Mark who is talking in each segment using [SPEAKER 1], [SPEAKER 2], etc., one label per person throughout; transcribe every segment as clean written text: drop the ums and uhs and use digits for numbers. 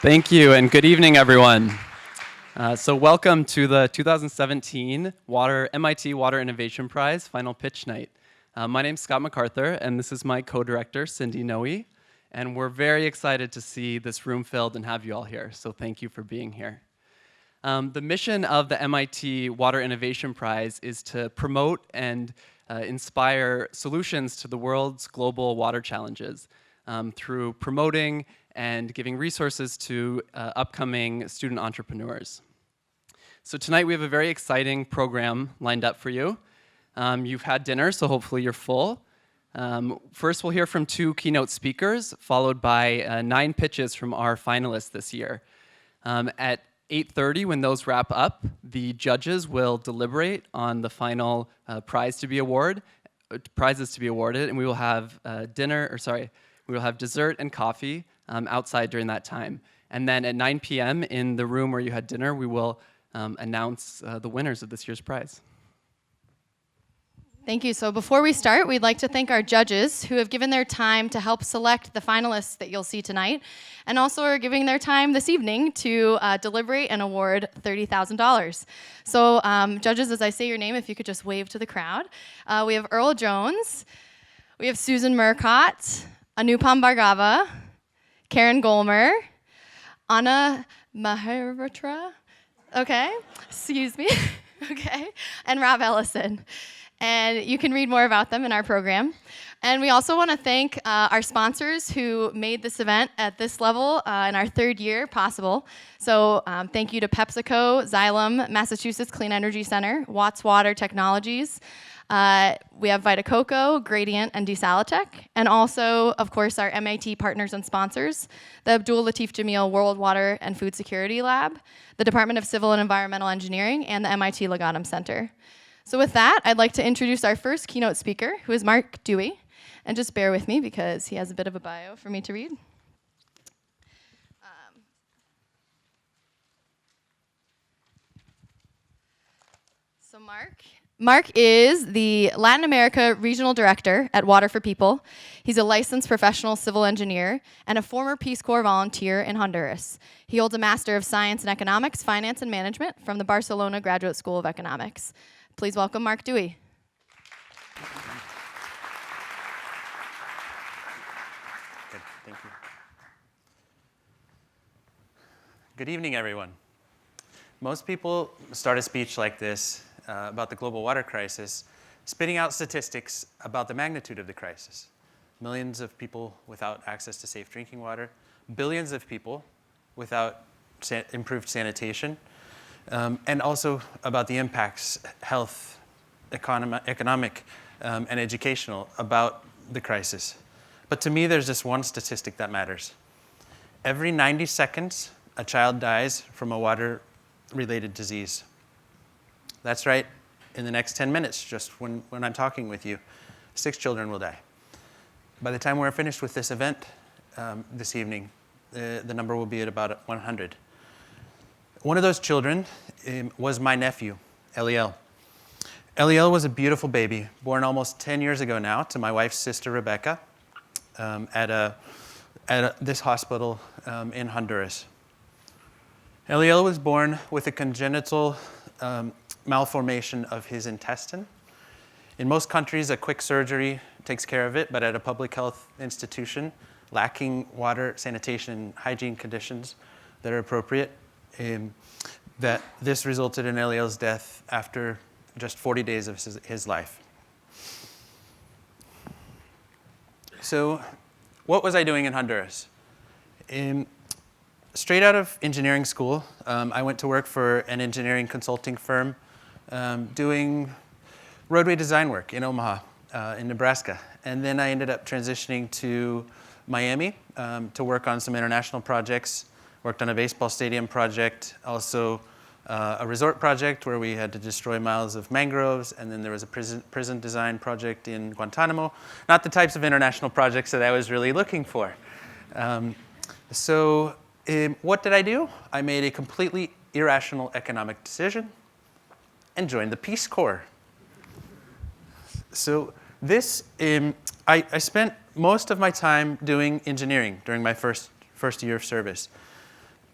[SPEAKER 1] Thank you, and good evening, everyone. So welcome to the 2017 MIT Water Innovation Prize Final Pitch Night. My name's Scott MacArthur, and this is my co-director, Cindy Noe, and we're very excited to see this room filled and have you all here, so thank you for being here. The mission of the MIT Water Innovation Prize is to promote and inspire solutions to the world's global water challenges through promoting and giving resources to upcoming student entrepreneurs. So tonight we have a very exciting program lined up for you. You've had dinner, so hopefully you're full. First we'll hear from 2 keynote speakers, followed by 9 pitches from our finalists this year. At 8:30, when those wrap up, the judges will deliberate on the final prizes to be awarded, and we will have we will have dessert and coffee outside during that time. And then at 9 p.m. in the room where you had dinner, we will announce the winners of this year's prize.
[SPEAKER 2] Thank you. So before we start, we'd like to thank our judges who have given their time to help select the finalists that you'll see tonight, and also are giving their time this evening to deliberate and award $30,000. So judges, as I say your name, if you could just wave to the crowd. We have Earl Jones, we have Susan Murcott, Anupam Bhargava, Karen Golmer, Anna Maharatra, okay, excuse me, okay, and Rob Ellison. And you can read more about them in our program. And we also want to thank our sponsors who made this event at this level in our 3rd year possible. So thank you to PepsiCo, Xylem, Massachusetts Clean Energy Center, Watts Water Technologies. We have Vita Coco, Gradient, and Desalitech. And also, of course, our MIT partners and sponsors, the Abdul Latif Jameel World Water and Food Security Lab, the Department of Civil and Environmental Engineering, and the MIT Legatum Center. So with that, I'd like to introduce our first keynote speaker, who is Mark Duey. And just bear with me because he has a bit of a bio for me to read. So Mark is the Latin America Regional Director at Water for People. He's a licensed professional civil engineer and a former Peace Corps volunteer in Honduras. He holds a Master of Science in Economics, Finance, and Management from the Barcelona Graduate School of Economics. Please welcome Mark Duey.
[SPEAKER 3] Good, thank you. Good evening, everyone. Most people start a speech like this about the global water crisis, spitting out statistics about the magnitude of the crisis. Millions of people without access to safe drinking water, billions of people without improved sanitation, and also about the impacts, health, economic, and educational about the crisis. But to me, there's just one statistic that matters. Every 90 seconds, a child dies from a water-related disease. That's right. In the next 10 minutes, just when I'm talking with you, 6 children will die. By the time we're finished with this event this evening, the number will be at about 100. One of those children was my nephew, Eliel. Eliel was a beautiful baby, born almost 10 years ago now to my wife's sister, Rebecca, at this hospital in Honduras. Eliel was born with a congenital malformation of his intestine. In most countries, a quick surgery takes care of it, but at a public health institution, lacking water, sanitation, and hygiene conditions that are appropriate, that this resulted in Eliel's death after just 40 days of his life. So what was I doing in Honduras? Straight out of engineering school, I went to work for an engineering consulting firm doing roadway design work in Omaha, in Nebraska. And then I ended up transitioning to Miami to work on some international projects. Worked on a baseball stadium project, also a resort project where we had to destroy miles of mangroves, and then there was a prison design project in Guantanamo. Not the types of international projects that I was really looking for. What did I do? I made a completely irrational economic decision and joined the Peace Corps. So this, I spent most of my time doing engineering during my first year of service.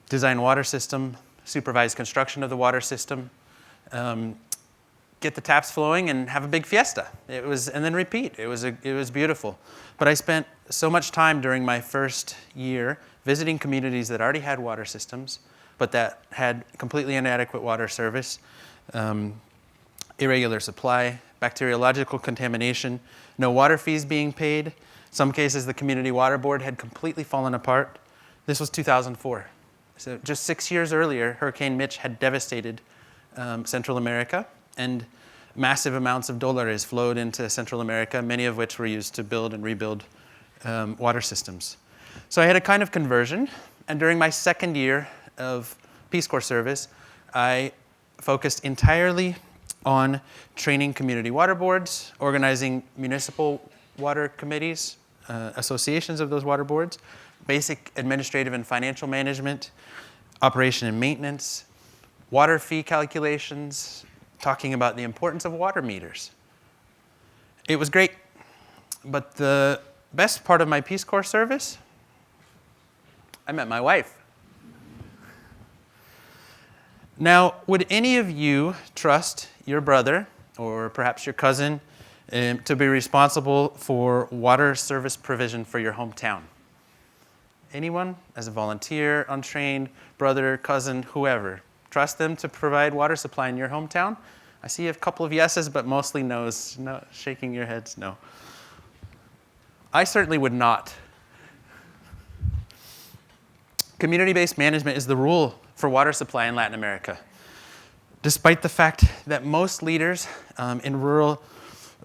[SPEAKER 3] design water system, supervise construction of the water system, get the taps flowing, and have a big fiesta. And then repeat. It was beautiful. But I spent so much time during my first year visiting communities that already had water systems, but that had completely inadequate water service, irregular supply, bacteriological contamination, no water fees being paid. Some cases, the community water board had completely fallen apart. This was 2004. So just 6 years earlier, Hurricane Mitch had devastated Central America, and massive amounts of dólares flowed into Central America, many of which were used to build and rebuild water systems. So I had a kind of conversion, and during my second year of Peace Corps service, I focused entirely on training community water boards, organizing municipal water committees, associations of those water boards, basic administrative and financial management, operation and maintenance, water fee calculations, talking about the importance of water meters. It was great, but the best part of my Peace Corps service, I met my wife. Now, would any of you trust your brother, or perhaps your cousin, to be responsible for water service provision for your hometown? Anyone? As a volunteer, untrained, brother, cousin, whoever. Trust them to provide water supply in your hometown? I see a couple of yeses, but mostly no's. No, shaking your heads, no. I certainly would not. Community-based management is the rule for water supply in Latin America. Despite the fact that most leaders in rural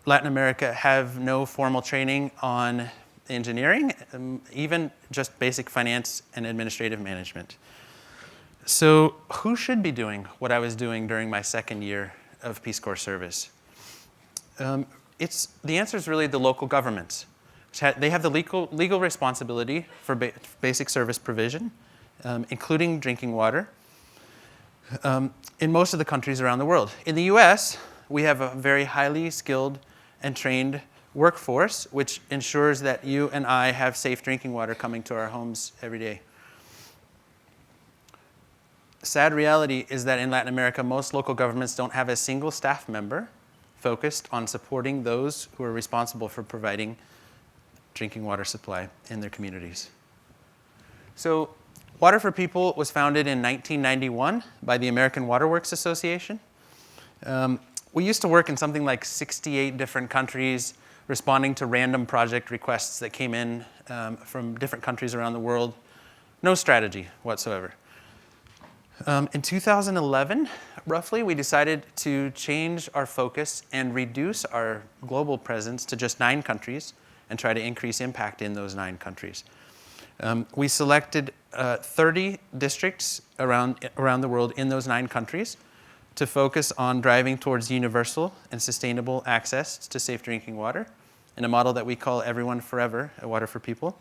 [SPEAKER 3] Latin America have no formal training on engineering, even just basic finance and administrative management. So who should be doing what I was doing during my second year of Peace Corps service? The answer is really the local governments. They have the legal responsibility for basic service provision, including drinking water, in most of the countries around the world. In the US, we have a very highly skilled and trained workforce, which ensures that you and I have safe drinking water coming to our homes every day. Sad reality is that in Latin America, most local governments don't have a single staff member focused on supporting those who are responsible for providing drinking water supply in their communities. So Water for People was founded in 1991 by the American Water Works Association. We used to work in something like 68 different countries, responding to random project requests that came in from different countries around the world. No strategy whatsoever. In 2011, roughly, we decided to change our focus and reduce our global presence to just 9 countries and try to increase impact in those 9 countries. We selected 30 districts around the world in those 9 countries to focus on driving towards universal and sustainable access to safe drinking water in a model that we call Everyone Forever, a Water for People,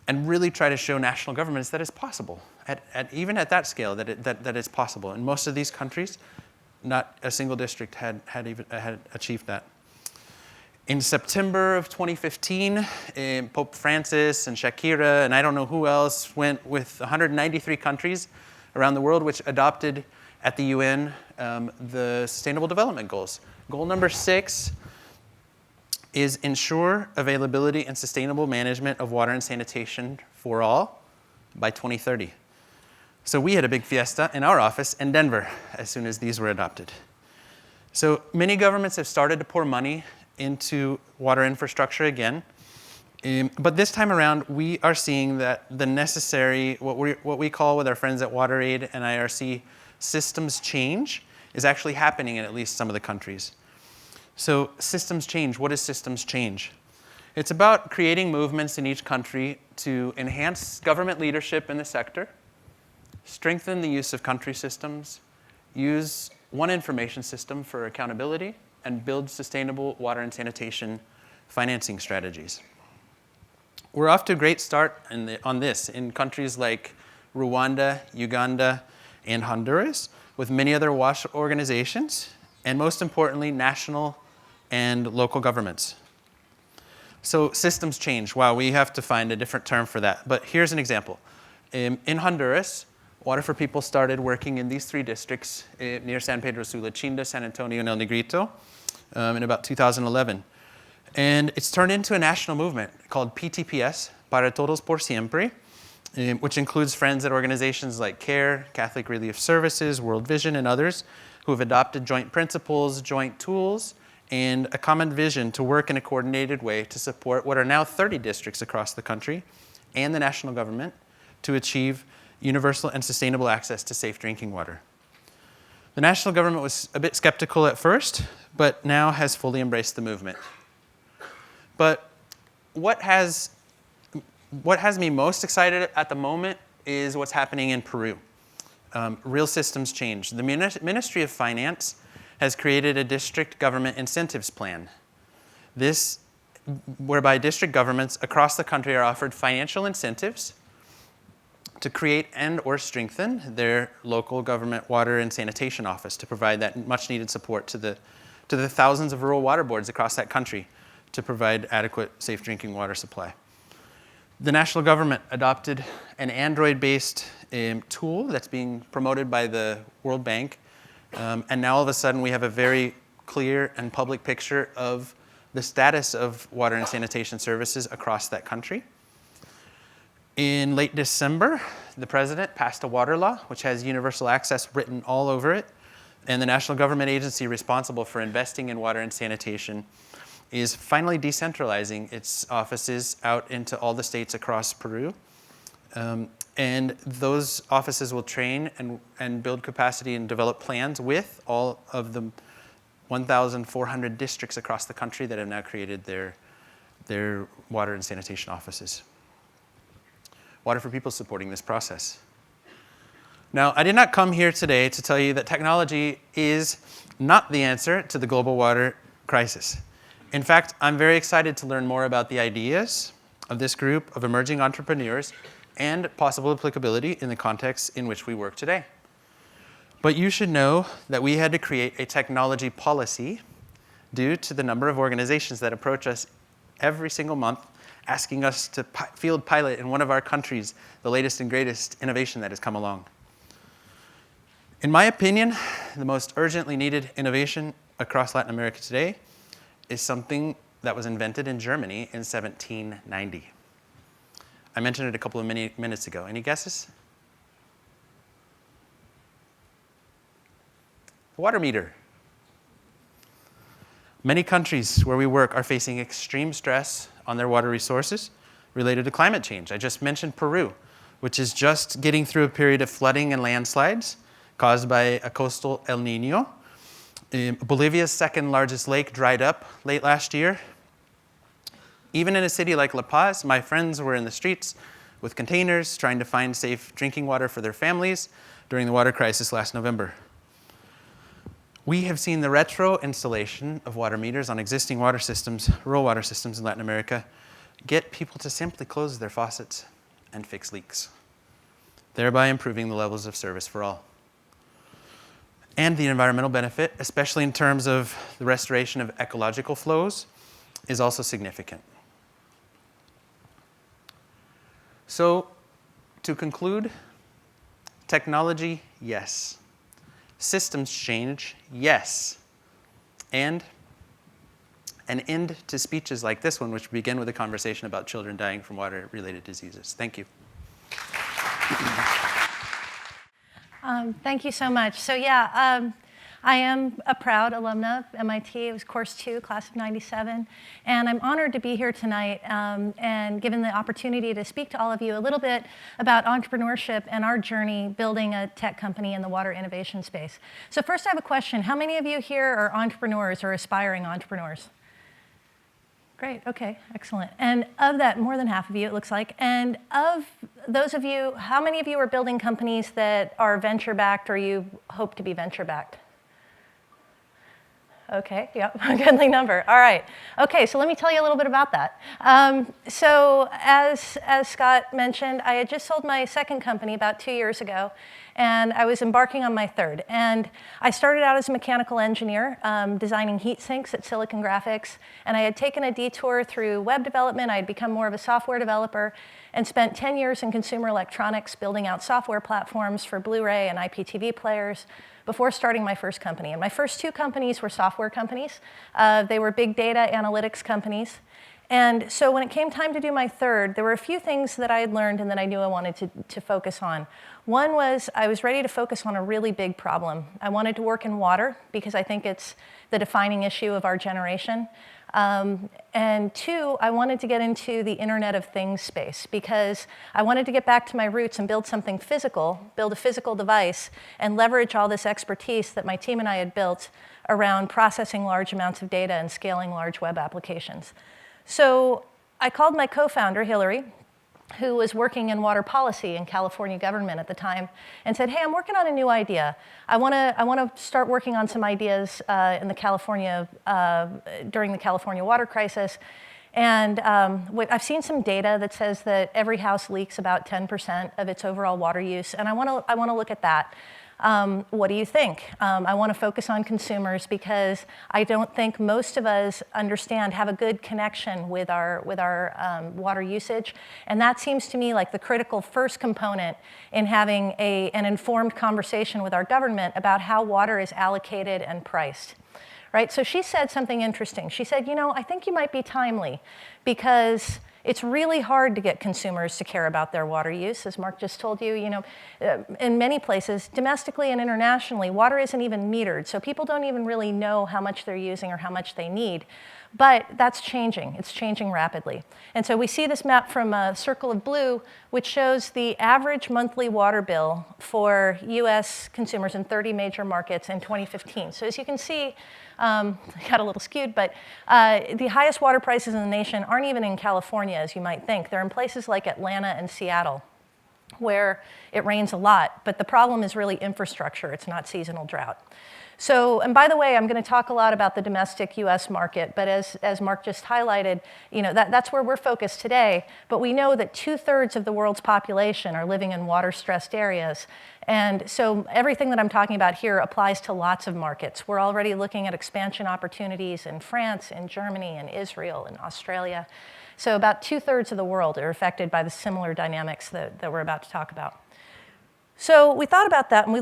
[SPEAKER 3] and really try to show national governments that it's possible, even at that scale, that it's possible. In most of these countries, not a single district had achieved that. In September of 2015, Pope Francis and Shakira and I don't know who else went with 193 countries around the world which adopted at the UN the Sustainable Development Goals. Goal number 6 is ensure availability and sustainable management of water and sanitation for all by 2030. So we had a big fiesta in our office in Denver as soon as these were adopted. So many governments have started to pour money into water infrastructure again. But this time around, we are seeing that the necessary, what we call with our friends at WaterAid and IRC, systems change is actually happening in at least some of the countries. So systems change. What is systems change? It's about creating movements in each country to enhance government leadership in the sector, strengthen the use of country systems, use one information system for accountability, and build sustainable water and sanitation financing strategies. We're off to a great start on this in countries like Rwanda, Uganda, and Honduras, with many other WASH organizations, and most importantly, national and local governments. So systems change. Wow, we have to find a different term for that. But here's an example. In Honduras, Water for People started working in these 3 districts near San Pedro Sula, Chinda, San Antonio, and El Negrito in about 2011. And it's turned into a national movement called PTPS, Para Todos por Siempre, which includes friends at organizations like CARE, Catholic Relief Services, World Vision, and others who have adopted joint principles, joint tools, and a common vision to work in a coordinated way to support what are now 30 districts across the country and the national government to achieve universal and sustainable access to safe drinking water. The national government was a bit skeptical at first, but now has fully embraced the movement. But what has me most excited at the moment is what's happening in Peru. Real systems change. The Ministry of Finance has created a district government incentives plan. This, whereby district governments across the country are offered financial incentives to create and or strengthen their local government water and sanitation office to provide that much needed support to the thousands of rural water boards across that country to provide adequate, safe drinking water supply. The national government adopted an Android-based tool that's being promoted by the World Bank. And now all of a sudden we have a very clear and public picture of the status of water and sanitation services across that country. In late December, the president passed a water law, which has universal access written all over it. And the national government agency responsible for investing in water and sanitation is finally decentralizing its offices out into all the states across Peru. And those offices will train and build capacity and develop plans with all of the 1,400 districts across the country that have now created their water and sanitation offices. Water for People supporting this process. Now, I did not come here today to tell you that technology is not the answer to the global water crisis. In fact, I'm very excited to learn more about the ideas of this group of emerging entrepreneurs and possible applicability in the context in which we work today. But you should know that we had to create a technology policy due to the number of organizations that approach us every single month asking us to field pilot in one of our countries the latest and greatest innovation that has come along. In my opinion, the most urgently needed innovation across Latin America today is something that was invented in Germany in 1790. I mentioned it a couple of minutes ago. Any guesses? The water meter. Many countries where we work are facing extreme stress on their water resources related to climate change. I just mentioned Peru, which is just getting through a period of flooding and landslides caused by a coastal El Nino. Bolivia's second largest lake dried up late last year. Even in a city like La Paz, my friends were in the streets with containers trying to find safe drinking water for their families during the water crisis last November. We have seen the retro installation of water meters on existing water systems, rural water systems in Latin America, get people to simply close their faucets and fix leaks, thereby improving the levels of service for all. And the environmental benefit, especially in terms of the restoration of ecological flows, is also significant. So, to conclude, technology, yes. Systems change, yes. And an end to speeches like this one, which begin with a conversation about children dying from water-related diseases. Thank you.
[SPEAKER 4] Thank you so much. So yeah, I am a proud alumna of MIT. It was course 2, class of 97. And I'm honored to be here tonight and given the opportunity to speak to all of you a little bit about entrepreneurship and our journey building a tech company in the water innovation space. So first I have a question. How many of you here are entrepreneurs or aspiring entrepreneurs? Great, okay, excellent. And of that, more than half of you, it looks like. And of those of you, how many of you are building companies that are venture-backed or you hope to be venture-backed? Okay, yep, a goodly number. All right. Okay, so let me tell you a little bit about that. So as Scott mentioned, I had just sold my second company about 2 years ago, and I was embarking on my third. And I started out as a mechanical engineer, designing heat sinks at Silicon Graphics, and I had taken a detour through web development. I had become more of a software developer and spent 10 years in consumer electronics building out software platforms for Blu-ray and IPTV players before starting my first company. And my first two companies were software companies. They were big data analytics companies. And so when it came time to do my third, there were a few things that I had learned and that I knew I wanted to focus on. One was I was ready to focus on a really big problem. I wanted to work in water because I think it's the defining issue of our generation. And two, I wanted to get into the Internet of Things space because I wanted to get back to my roots and build something physical, build a physical device, and leverage all this expertise that my team and I had built around processing large amounts of data and scaling large web applications. So I called my co-founder, Hillary, who was working in water policy in California government at the time, and said, hey, I'm working on a new idea. I want to start working on some ideas during the California water crisis. And I've seen some data that says that every house leaks about 10% of its overall water use, and I want to look at that. What do you think? I want to focus on consumers because I don't think most of us have a good connection with our water usage. And that seems to me like the critical first component in having an informed conversation with our government about how water is allocated and priced. Right? So she said something interesting. She said, I think you might be timely because it's really hard to get consumers to care about their water use, as Mark just told you. In many places, domestically and internationally, water isn't even metered, so people don't even really know how much they're using or how much they need. But that's changing. It's changing rapidly. And so we see this map from Circle of Blue, which shows the average monthly water bill for US consumers in 30 major markets in 2015. So as you can see, got a little skewed, but the highest water prices in the nation aren't even in California, as you might think. They're in places like Atlanta and Seattle, where it rains a lot, but the problem is really infrastructure. It's not seasonal drought. So, and by the way, I'm going to talk a lot about the domestic US market, but as Mark just highlighted, that's where we're focused today. But we know that 2/3 of the world's population are living in water-stressed areas. And so everything that I'm talking about here applies to lots of markets. We're already looking at expansion opportunities in France, in Germany, in Israel, in Australia. So about 2/3 of the world are affected by the similar dynamics that we're about to talk about. So we thought about that and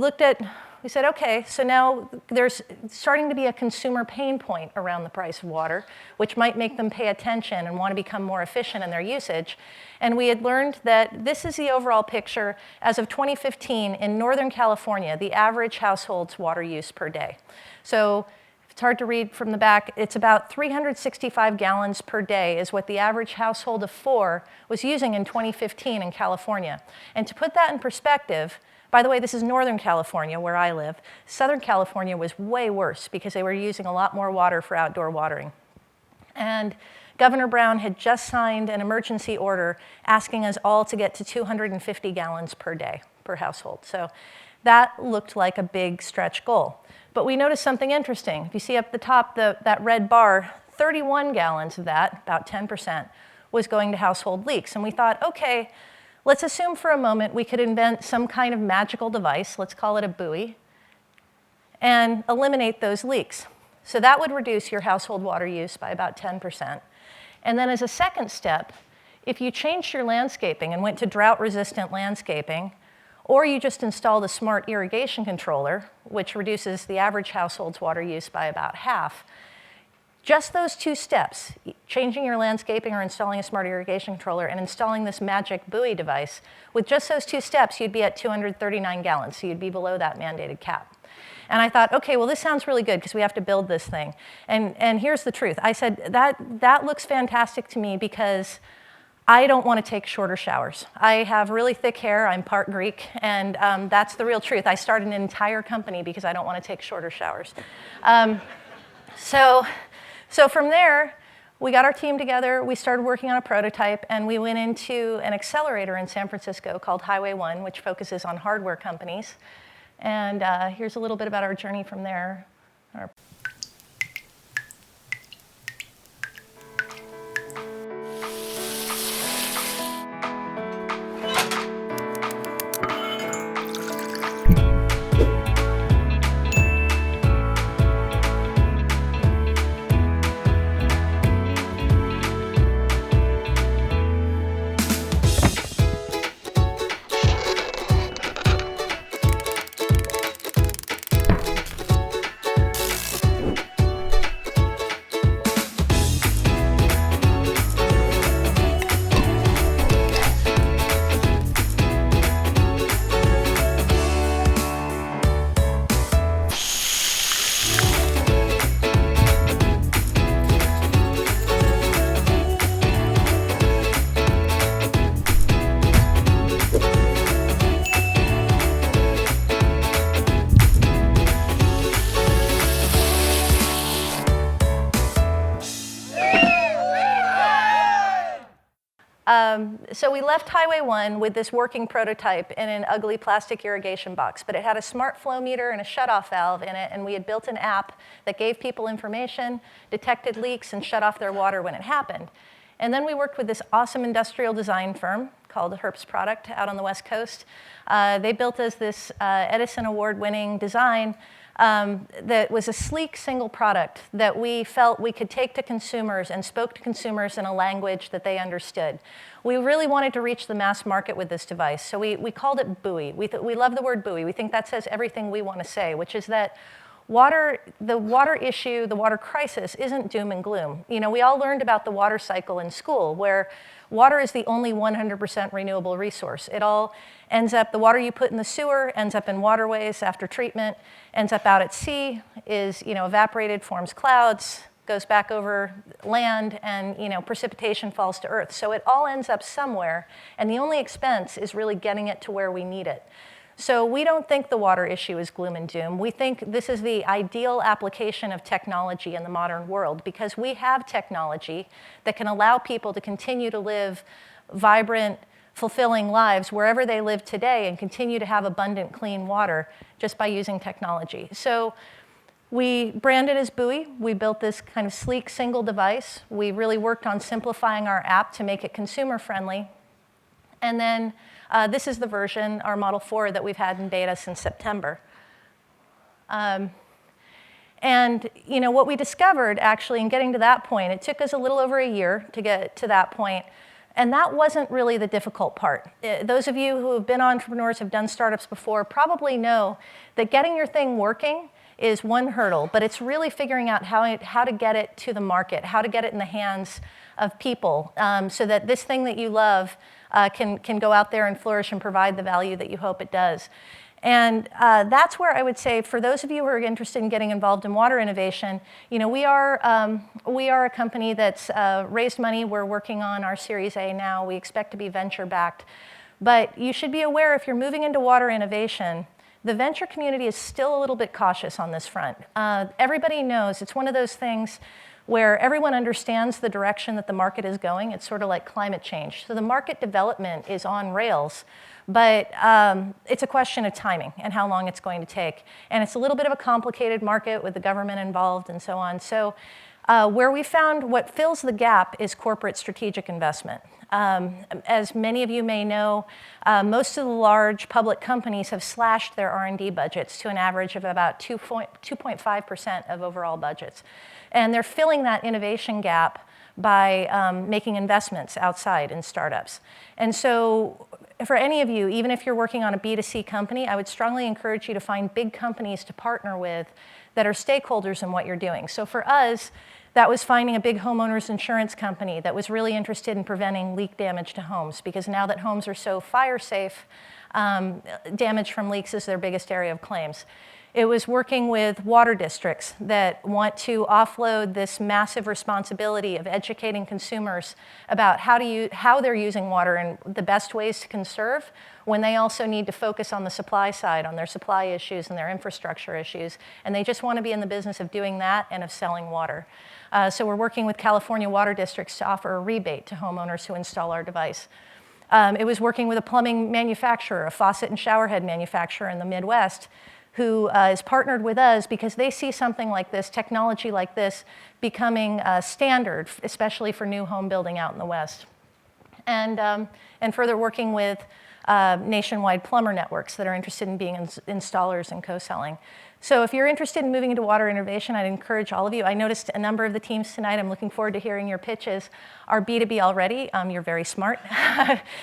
[SPEAKER 4] we said, okay, so now there's starting to be a consumer pain point around the price of water, which might make them pay attention and want to become more efficient in their usage. And we had learned that this is the overall picture. As of 2015, in Northern California, the average household's water use per day. So it's hard to read from the back. It's about 365 gallons per day is what the average household of 4 was using in 2015 in California. And to put that in perspective, by the way, this is Northern California, where I live. Southern California was way worse because they were using a lot more water for outdoor watering. And Governor Brown had just signed an emergency order asking us all to get to 250 gallons per day per household. So that looked like a big stretch goal. But we noticed something interesting. If you see up the top, that red bar, 31 gallons of that, about 10%, was going to household leaks. And we thought, okay, let's assume for a moment we could invent some kind of magical device, let's call it a buoy, and eliminate those leaks. So that would reduce your household water use by about 10%. And then as a second step, if you changed your landscaping and went to drought-resistant landscaping, or you just installed a smart irrigation controller, which reduces the average household's water use by about half, just those two steps, changing your landscaping or installing a smart irrigation controller and installing this magic buoy device, with just those two steps, you'd be at 239 gallons, so you'd be below that mandated cap. And I thought, okay, well, this sounds really good because we have to build this thing. And here's the truth. I said, that looks fantastic to me because I don't want to take shorter showers. I have really thick hair, I'm part Greek, and that's the real truth. I started an entire company because I don't want to take shorter showers. So from there, we got our team together, we started working on a prototype, and we went into an accelerator in San Francisco called Highway 1, which focuses on hardware companies. And here's a little bit about our journey from there. So we left Highway 1 with this working prototype in an ugly plastic irrigation box, but it had a smart flow meter and a shutoff valve in it, and we had built an app that gave people information, detected leaks, and shut off their water when it happened. And then we worked with this awesome industrial design firm called Herbst Product out on the West Coast. They built us this Edison Award-winning design that was a sleek single product that we felt we could take to consumers and spoke to consumers in a language that they understood. We really wanted to reach the mass market with this device, so we called it Bouy. We love the word Bouy. We think that says everything we want to say, which is that the water issue, the water crisis isn't doom and gloom. You know, we all learned about the water cycle in school, where water is the only 100% renewable resource. It all ends up, the water you put in the sewer ends up in waterways after treatment, ends up out at sea, is, you know, evaporated, forms clouds, goes back over land, and, you know, precipitation falls to earth. So it all ends up somewhere, and the only expense is really getting it to where we need it. So we don't think the water issue is gloom and doom. We think this is the ideal application of technology in the modern world, because we have technology that can allow people to continue to live vibrant, fulfilling lives wherever they live today and continue to have abundant, clean water just by using technology. So we branded as Bouy. We built this kind of sleek single device. We really worked on simplifying our app to make it consumer friendly. And then this is the version, our Model 4, that we've had in beta since September. And you know, what we discovered, actually, in getting to that point, it took us a little over a year to get to that point, and that wasn't really the difficult part. Those of you who have been entrepreneurs, have done startups before, probably know that getting your thing working is one hurdle, but it's really figuring out how to get it to the market, how to get it in the hands of people, so that this thing that you love can go out there and flourish and provide the value that you hope it does. And that's where I would say, for those of you who are interested in getting involved in water innovation, you know, we are a company that's raised money. We're working on our Series A now. We expect to be venture-backed. But you should be aware, if you're moving into water innovation, the venture community is still a little bit cautious on this front. Everybody knows it's one of those things where everyone understands the direction that the market is going. It's sort of like climate change. So the market development is on rails, but it's a question of timing and how long it's going to take. And it's a little bit of a complicated market with the government involved and so on. So where we found what fills the gap is corporate strategic investment. As many of you may know, most of the large public companies have slashed their R&D budgets to an average of about 2.5% of overall budgets. And they're filling that innovation gap by making investments outside in startups. And so for any of you, even if you're working on a B2C company, I would strongly encourage you to find big companies to partner with that are stakeholders in what you're doing. So for us, that was finding a big homeowners insurance company that was really interested in preventing leak damage to homes, because now that homes are so fire safe, damage from leaks is their biggest area of claims. It was working with water districts that want to offload this massive responsibility of educating consumers about how they're using water and the best ways to conserve, when they also need to focus on the supply side, on their supply issues and their infrastructure issues. And they just want to be in the business of doing that and of selling water. So we're working with California water districts to offer a rebate to homeowners who install our device. It was working with a plumbing manufacturer, a faucet and shower head manufacturer in the Midwest, who is partnered with us because they see something like this, technology like this, becoming standard, especially for new home building out in the West. And further working with nationwide plumber networks that are interested in being installers and co-selling. So if you're interested in moving into water innovation, I'd encourage all of you. I noticed a number of the teams tonight. I'm looking forward to hearing your pitches. Are B2B already? You're very smart.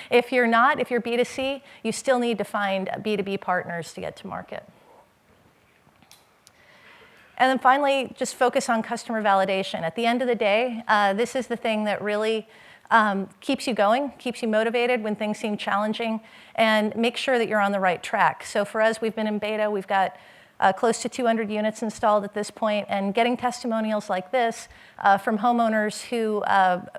[SPEAKER 4] If you're not, if you're B2C, you still need to find B2B partners to get to market. And then finally, just focus on customer validation. At the end of the day, this is the thing that really keeps you going, keeps you motivated when things seem challenging, and make sure that you're on the right track. So for us, we've been in beta. We've got close to 200 units installed at this point, and getting testimonials like this from homeowners who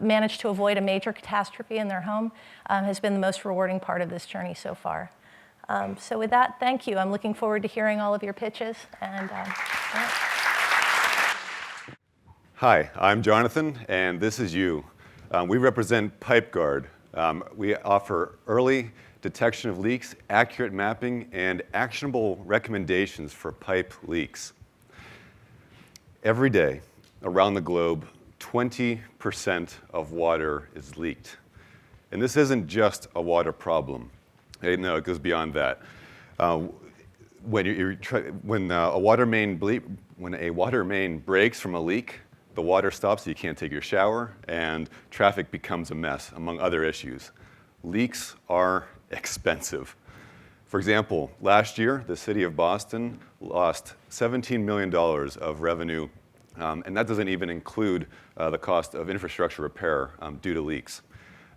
[SPEAKER 4] managed to avoid a major catastrophe in their home has been the most rewarding part of this journey so far. So with that, thank you. I'm looking forward to hearing all of your pitches. And
[SPEAKER 5] Hi, I'm Jonathan, and this is you. We represent PipeGuard, We offer early detection of leaks, accurate mapping, and actionable recommendations for pipe leaks. Every day around the globe, 20% of water is leaked. And this isn't just a water problem. No, it goes beyond that. When a water main breaks from a leak, the water stops, so you can't take your shower, and traffic becomes a mess, among other issues. Leaks are expensive. For example, last year, the city of Boston lost $17 million of revenue, and that doesn't even include the cost of infrastructure repair due to leaks.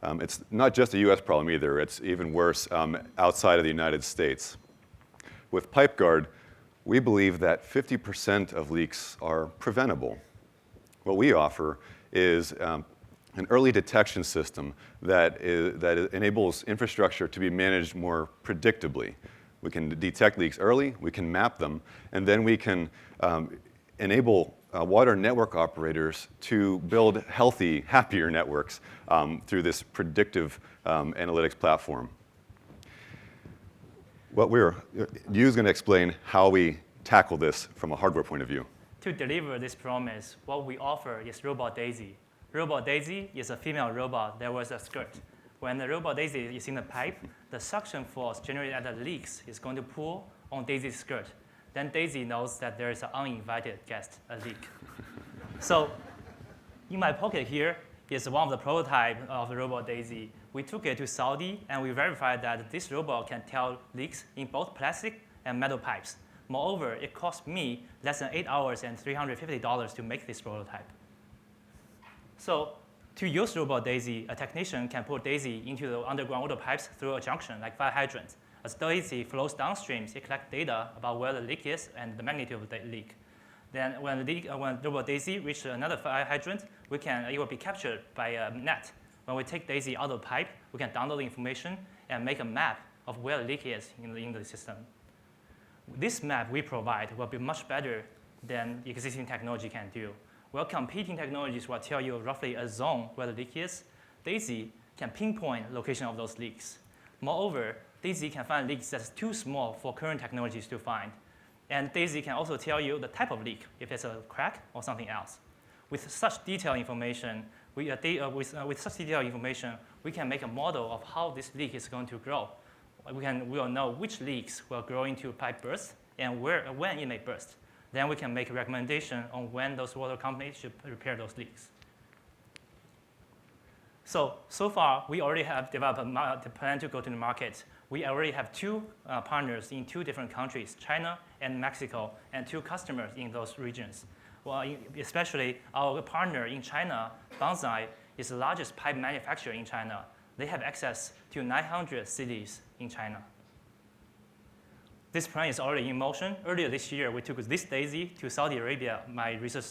[SPEAKER 5] It's not just a US problem either, it's even worse outside of the United States. With PipeGuard, we believe that 50% of leaks are preventable. What we offer is an early detection system that enables infrastructure to be managed more predictably. We can detect leaks early, we can map them, and then we can enable water network operators to build healthy, happier networks through this predictive analytics platform. Yu's going to explain how we tackle this from a hardware point of view.
[SPEAKER 6] To deliver this promise, what we offer is Robot Daisy. Robot Daisy is a female robot that wears a skirt. When the Robot Daisy is in the pipe, the suction force generated at the leaks is going to pull on Daisy's skirt. Then Daisy knows that there is an uninvited guest, a leak. So in my pocket here is one of the prototype of the Robot Daisy. We took it to Saudi, and we verified that this robot can tell leaks in both plastic and metal pipes. Moreover, it cost me less than 8 hours and $350 to make this prototype. So to use Robot Daisy, a technician can put Daisy into the underground water pipes through a junction, like fire hydrants. As Daisy flows downstream, it collects data about where the leak is and the magnitude of the leak. Then when Robot Daisy reaches another fire hydrant, it will be captured by a net. When we take Daisy out of the pipe, we can download the information and make a map of where the leak is in the system. This map we provide will be much better than existing technology can do. While competing technologies will tell you roughly a zone where the leak is, Daisy can pinpoint location of those leaks. Moreover, Daisy can find leaks that's too small for current technologies to find. And Daisy can also tell you the type of leak, if it's a crack or something else. With such detailed information, we can make a model of how this leak is going to grow. We will know which leaks will grow into pipe burst and when it may burst. Then we can make a recommendation on when those water companies should repair those leaks. So far, we already have developed a plan to go to the market. We already have 2 partners in 2 different countries, China and Mexico, and 2 customers in those regions. Well, especially our partner in China, Bouy, is the largest pipe manufacturer in China. They have access to 900 cities in China. This plan is already in motion. Earlier this year, we took this Daisy to Saudi Arabia, my research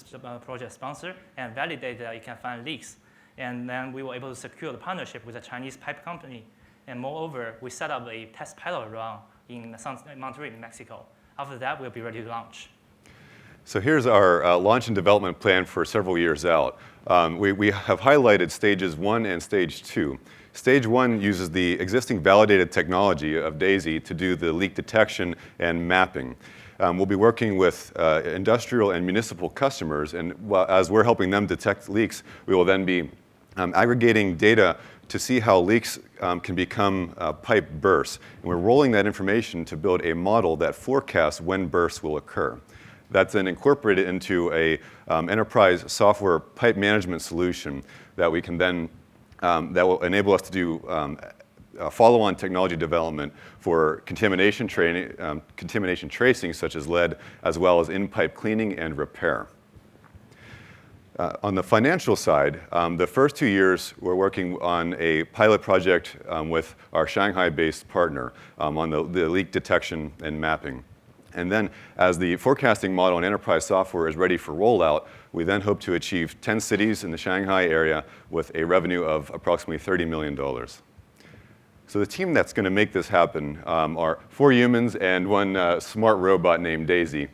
[SPEAKER 6] project sponsor, and validated that it can find leaks. And then we were able to secure the partnership with a Chinese pipe company. And moreover, we set up a test pilot run in Monterrey, Mexico. After that, we'll be ready to launch.
[SPEAKER 5] So here's our launch and development plan for several years out. We have highlighted stages 1 and stage 2. Stage 1 uses the existing validated technology of Daisy to do the leak detection and mapping. We'll be working with industrial and municipal customers, and as we're helping them detect leaks, we will then be aggregating data to see how leaks can become pipe bursts. And we're rolling that information to build a model that forecasts when bursts will occur. That's then incorporated into a enterprise software pipe management solution that we can then that will enable us to do follow-on technology development for contamination tracing, such as lead, as well as in-pipe cleaning and repair. On the financial side, the first 2 years, we're working on a pilot project with our Shanghai-based partner on the leak detection and mapping. And then, as the forecasting model and enterprise software is ready for rollout, we then hope to achieve 10 cities in the Shanghai area with a revenue of approximately $30 million. So the team that's going to make this happen are 4 humans and 1 smart robot named Daisy.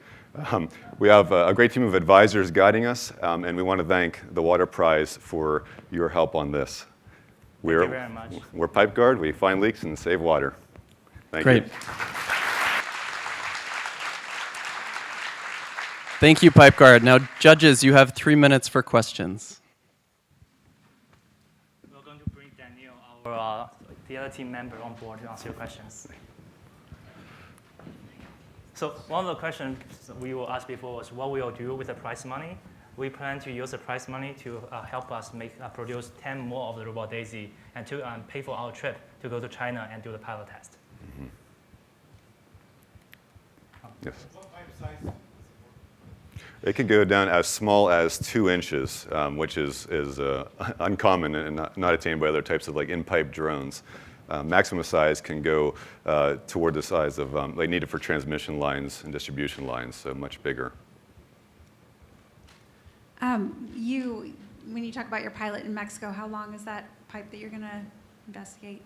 [SPEAKER 5] We have a great team of advisors guiding us, and we want to thank the Water Prize for your help on this.
[SPEAKER 6] Thank you very much.
[SPEAKER 5] We're PipeGuard. We find leaks and save water. Thank
[SPEAKER 1] Great.
[SPEAKER 5] you.
[SPEAKER 1] Thank you, PipeGuard. Now, judges, you have 3 minutes for questions.
[SPEAKER 6] We're going to bring Daniel, the other team member, on board to answer your questions. So one of the questions we were asked before was what we will do with the prize money. We plan to use the prize money to help us produce 10 more of the Robot Daisy and to pay for our trip to go to China and do the pilot test.
[SPEAKER 5] Mm-hmm. Yes.
[SPEAKER 7] What pipe size?
[SPEAKER 5] It can go down as small as 2 inches, which is uncommon and not attained by other types of in-pipe drones. Maximum size can go toward the size of needed for transmission lines and distribution lines, so much bigger.
[SPEAKER 8] When you talk about your pilot in Mexico, how long is that pipe that you're going to investigate?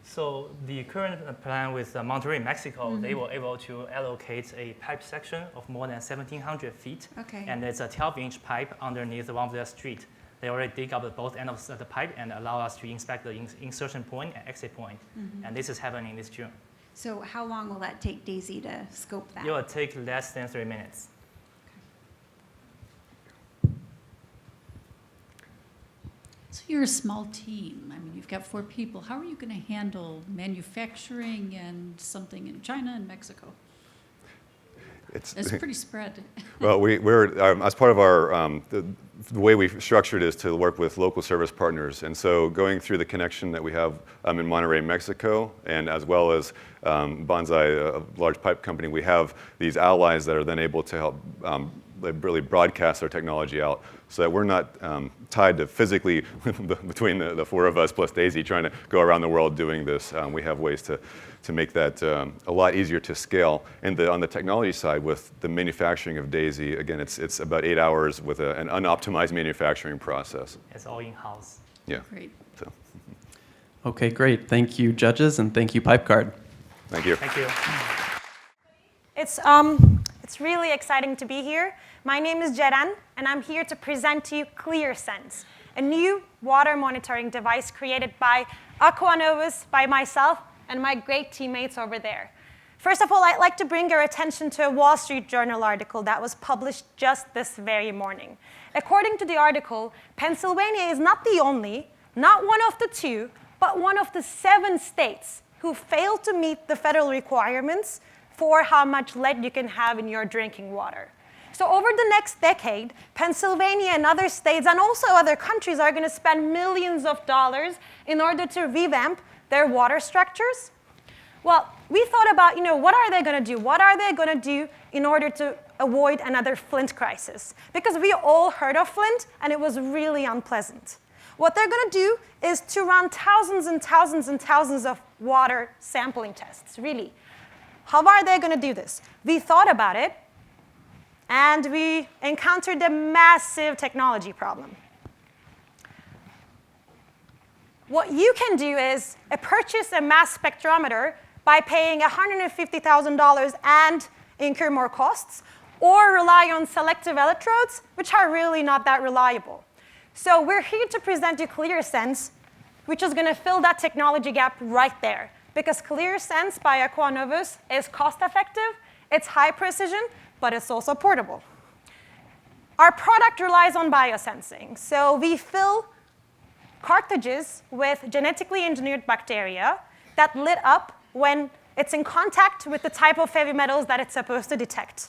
[SPEAKER 6] So the current plan with Monterrey, Mexico, they were able to allocate a pipe section of more than 1,700 feet.
[SPEAKER 8] Okay.
[SPEAKER 6] And it's a 12-inch pipe underneath one of their street. They already dig up both ends of the pipe and allow us to inspect the insertion point and exit point. And this is happening this June.
[SPEAKER 8] So how long will that take Daisy to scope that?
[SPEAKER 6] It will take less than 3 minutes.
[SPEAKER 9] So you're a small team. I mean, you've got 4 people. How are you going to handle manufacturing and something in China and Mexico? It's pretty spread.
[SPEAKER 5] Well, we're as part of our the way we've structured is to work with local service partners, and so going through the connection that we have in Monterrey, Mexico, and as well as Bonsai, a large pipe company, we have these allies that are then able to help really broadcast our technology out, so that we're not tied to physically between the 4 of us plus Daisy trying to go around the world doing this. We have ways to make that a lot easier to scale. And on the technology side, with the manufacturing of Daisy, again, it's about 8 hours with an unoptimized manufacturing process.
[SPEAKER 6] It's all in-house.
[SPEAKER 5] Yeah.
[SPEAKER 9] Great.
[SPEAKER 5] So,
[SPEAKER 1] Okay, great. Thank you, judges, and thank you, PipeGuard.
[SPEAKER 5] thank you.
[SPEAKER 6] Thank you.
[SPEAKER 10] It's really exciting to be here. My name is Jeran, and I'm here to present to you ClearSense, a new water monitoring device created by Aqua Novus, by myself, and my great teammates over there. First of all, I'd like to bring your attention to a Wall Street Journal article that was published just this very morning. According to the article, Pennsylvania is not the only, not one of the 2, but one of the 7 states who failed to meet the federal requirements for how much lead you can have in your drinking water. So over the next decade, Pennsylvania and other states and also other countries are going to spend millions of dollars in order to revamp their water structures. Well, we thought about, what are they going to do? What are they going to do in order to avoid another Flint crisis? Because we all heard of Flint, and it was really unpleasant. What they're going to do is to run thousands and thousands and thousands of water sampling tests, really. How are they going to do this? We thought about it, and we encountered a massive technology problem. What you can do is purchase a mass spectrometer by paying $150,000 and incur more costs, or rely on selective electrodes, which are really not that reliable. So we're here to present you ClearSense, which is going to fill that technology gap right there. Because ClearSense by Aqua Novus is cost-effective, it's high precision, but it's also portable. Our product relies on biosensing. So we fill cartridges with genetically engineered bacteria that lit up when it's in contact with the type of heavy metals that it's supposed to detect.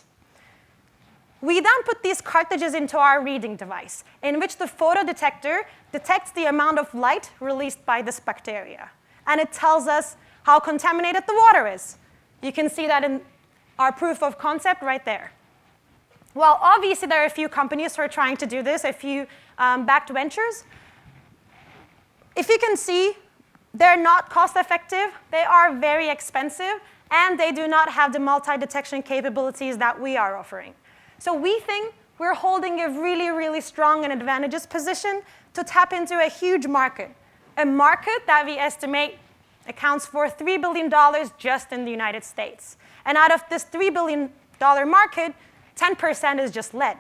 [SPEAKER 10] We then put these cartridges into our reading device, in which the photodetector detects the amount of light released by this bacteria. And it tells us how contaminated the water is. You can see that in our proof of concept right there. Well, obviously, there are a few companies who are trying to do this, a few backed ventures. If you can see, they're not cost-effective, they are very expensive, and they do not have the multi-detection capabilities that we are offering. So we think we're holding a really, really strong and advantageous position to tap into a huge market, a market that we estimate accounts for $3 billion just in the United States. And out of this $3 billion market, 10% is just lead.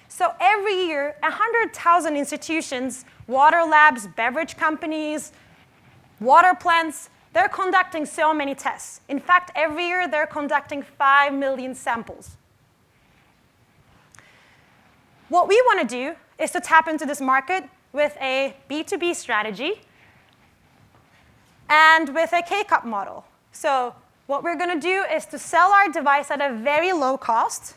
[SPEAKER 10] So every year, 100,000 institutions water labs, beverage companies, water plants. They're conducting so many tests. In fact, every year they're conducting 5 million samples. What we want to do is to tap into this market with a B2B strategy and with a K-cup model. So what we're going to do is to sell our device at a very low cost,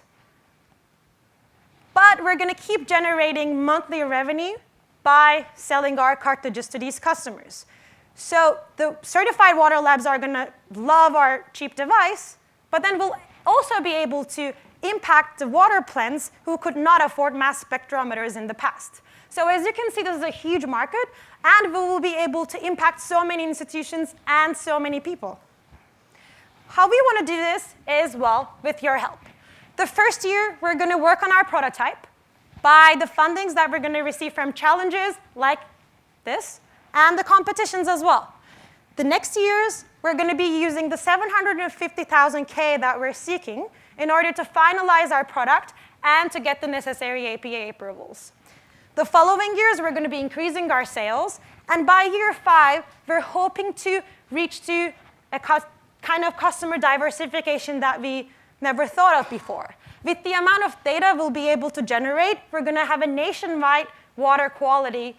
[SPEAKER 10] but we're going to keep generating monthly revenue by selling our cartridges to these customers. So the certified water labs are going to love our cheap device, but then we'll also be able to impact the water plants who could not afford mass spectrometers in the past. So as you can see, this is a huge market, and we will be able to impact so many institutions and so many people. How we want to do this is, well, with your help. The first year, we're going to work on our prototype by the fundings that we're going to receive from challenges like this, and the competitions as well. The next years, we're going to be using the 750,000 K that we're seeking in order to finalize our product and to get the necessary APA approvals. The following years, we're going to be increasing our sales, and by year 5, we're hoping to reach to a kind of customer diversification that we never thought of before. With the amount of data we'll be able to generate, we're going to have a nationwide water quality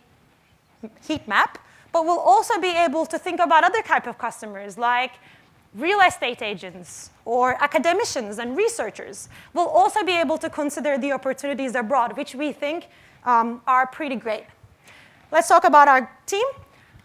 [SPEAKER 10] heat map, but we'll also be able to think about other type of customers like real estate agents or academicians and researchers. We'll also be able to consider the opportunities abroad, which we think are pretty great. Let's talk about our team.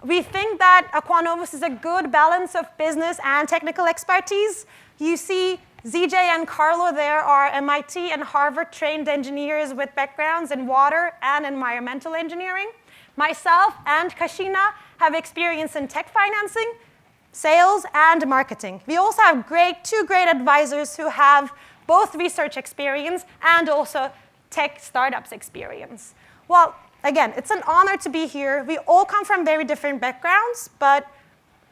[SPEAKER 10] We think that Aqua Novus is a good balance of business and technical expertise. You see ZJ and Carlo there are MIT and Harvard-trained engineers with backgrounds in water and environmental engineering. Myself and Kashina have experience in tech financing, sales, and marketing. We also have two great advisors who have both research experience and also tech startups experience. Well, again, it's an honor to be here. We all come from very different backgrounds, but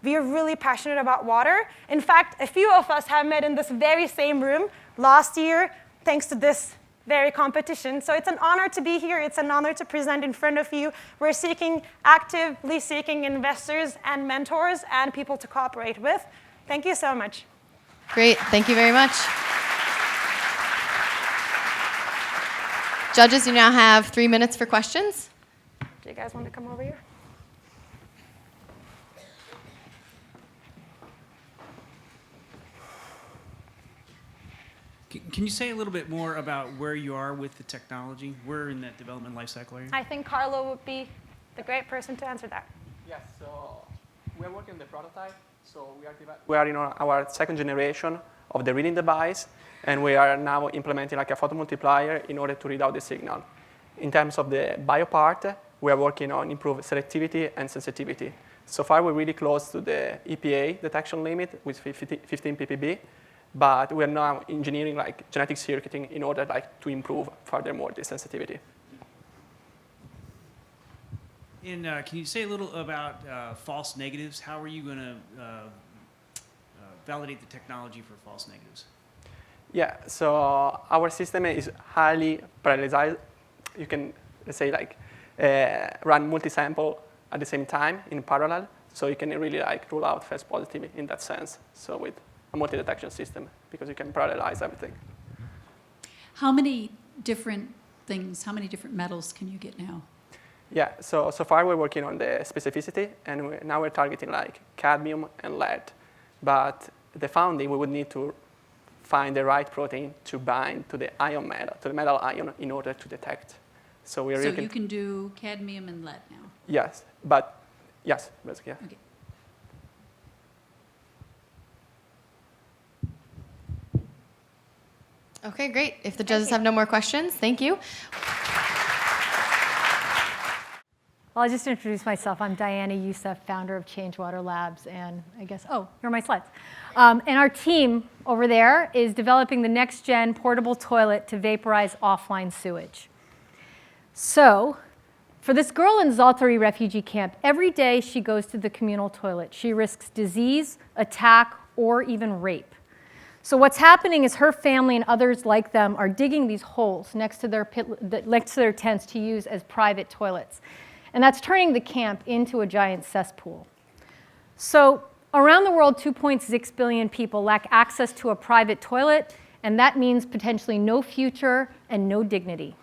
[SPEAKER 10] we are really passionate about water. In fact, a few of us have met in this very same room last year, thanks to this very competition. So it's an honor to be here. It's an honor to present in front of you. We're actively seeking investors and mentors and people to cooperate with. Thank you so much.
[SPEAKER 2] Great. Thank you very much. Judges, you now have 3 minutes for questions.
[SPEAKER 10] Do you guys want to come over here?
[SPEAKER 7] Can you say a little bit more about where you are with the technology? Where in that development life cycle are you?
[SPEAKER 10] I think Carlo would be the great person to answer that.
[SPEAKER 11] Yes, so we are working on the prototype. So we are in our second generation of the reading device, and we are now implementing like a photomultiplier in order to read out the signal. In terms of the bio part, we are working on improved selectivity and sensitivity. So far, we're really close to the EPA detection limit with 15 ppb. But we are now engineering like genetic circuiting in order like to improve furthermore the sensitivity.
[SPEAKER 7] And can you say a little about false negatives? How are you going to validate the technology for false negatives?
[SPEAKER 11] Yeah, so our system is highly parallelized. You can, let's say, like run multi-sample at the same time in parallel, so you can really like rule out false positive in that sense. So with a multi-detection system, because you can parallelize everything.
[SPEAKER 9] How many different things, how many different metals can you get now?
[SPEAKER 11] Yeah, so far we're working on the specificity, and now we're targeting like cadmium and lead. But the founding, we would need to find the right protein to bind to the ion metal, to the metal ion, in order to detect. So
[SPEAKER 9] you can do cadmium and lead now?
[SPEAKER 11] Yes, but yes, basically, yeah.
[SPEAKER 9] Okay.
[SPEAKER 2] Okay, great. If the judges have no more questions, thank you.
[SPEAKER 12] Well, I'll just introduce myself. I'm Diana Youssef, founder of Change Water Labs, and I guess, oh, here are my slides. And our team over there is developing the next-gen portable toilet to vaporize offline sewage. So, for this girl in Zaltari refugee camp, every day she goes to the communal toilet. She risks disease, attack, or even rape. So what's happening is her family and others like them are digging these holes next to their tents to use as private toilets. And that's turning the camp into a giant cesspool. So around the world, 2.6 billion people lack access to a private toilet, and that means potentially no future and no dignity.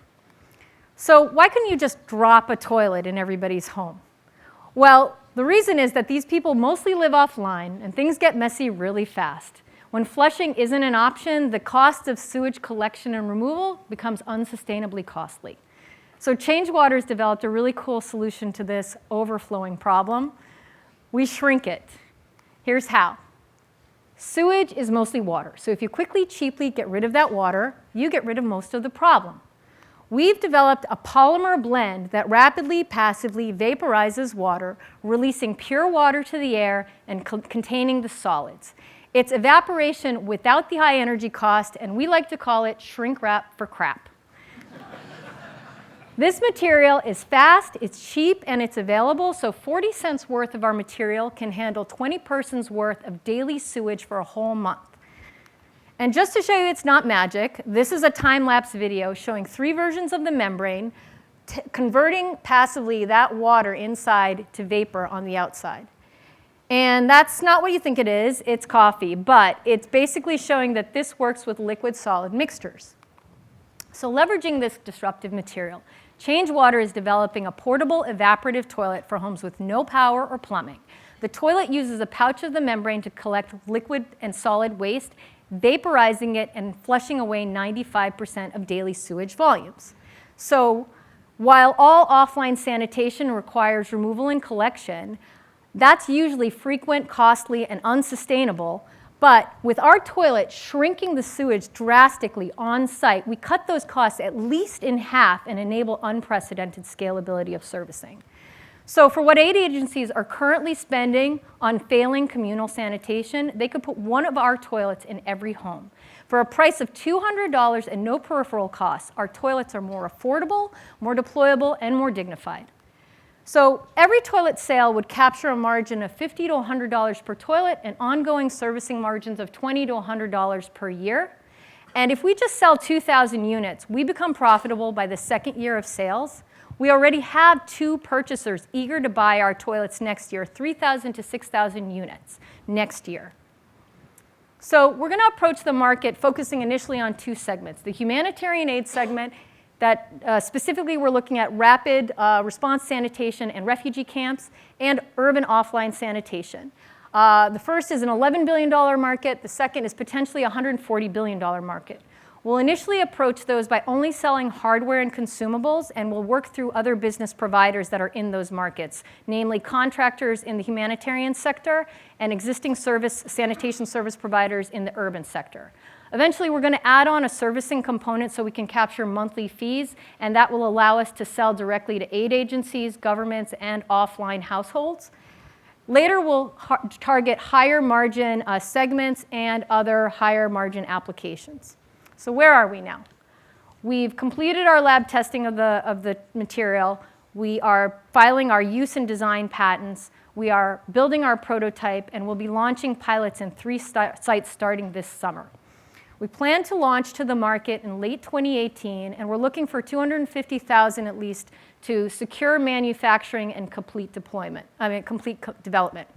[SPEAKER 12] So why couldn't you just drop a toilet in everybody's home? Well, the reason is that these people mostly live offline, and things get messy really fast. When flushing isn't an option, the cost of sewage collection and removal becomes unsustainably costly. So Change Water's developed a really cool solution to this overflowing problem. We shrink it. Here's how. Sewage is mostly water. So if you quickly, cheaply get rid of that water, you get rid of most of the problem. We've developed a polymer blend that rapidly, passively vaporizes water, releasing pure water to the air and containing the solids. It's evaporation without the high energy cost, and we like to call it shrink wrap for crap. This material is fast, it's cheap, and it's available, so 40 cents worth of our material can handle 20 persons worth of daily sewage for a whole month. And just to show you it's not magic, this is a time-lapse video showing 3 versions of the membrane, converting passively that water inside to vapor on the outside. And that's not what you think it is, it's coffee, but it's basically showing that this works with liquid-solid mixtures. So leveraging this disruptive material, Change Water is developing a portable evaporative toilet for homes with no power or plumbing. The toilet uses a pouch of the membrane to collect liquid and solid waste, vaporizing it and flushing away 95% of daily sewage volumes. So while all offline sanitation requires removal and collection, that's usually frequent, costly, and unsustainable. But with our toilet shrinking the sewage drastically on site, we cut those costs at least in half and enable unprecedented scalability of servicing. So for what aid agencies are currently spending on failing communal sanitation, they could put one of our toilets in every home. For a price of $200 and no peripheral costs, our toilets are more affordable, more deployable, and more dignified. So every toilet sale would capture a margin of $50 to $100 per toilet and ongoing servicing margins of $20 to $100 per year. And if we just sell 2,000 units, we become profitable by the second year of sales. We already have 2 purchasers eager to buy our toilets next year, 3,000 to 6,000 units next year. So we're going to approach the market focusing initially on 2 segments, the humanitarian aid segment that specifically we're looking at rapid response sanitation and refugee camps and urban offline sanitation. The first is an $11 billion market. The second is potentially a $140 billion market. We'll initially approach those by only selling hardware and consumables, and we'll work through other business providers that are in those markets, namely contractors in the humanitarian sector and existing sanitation service providers in the urban sector. Eventually, we're going to add on a servicing component so we can capture monthly fees, and that will allow us to sell directly to aid agencies, governments, and offline households. Later, we'll target higher margin segments and other higher margin applications. So where are we now? We've completed our lab testing of the material. We are filing our use and design patents. We are building our prototype, and we'll be launching pilots in 3 sites starting this summer. We plan to launch to the market in late 2018, and we're looking for $250,000 at least to secure manufacturing and complete development.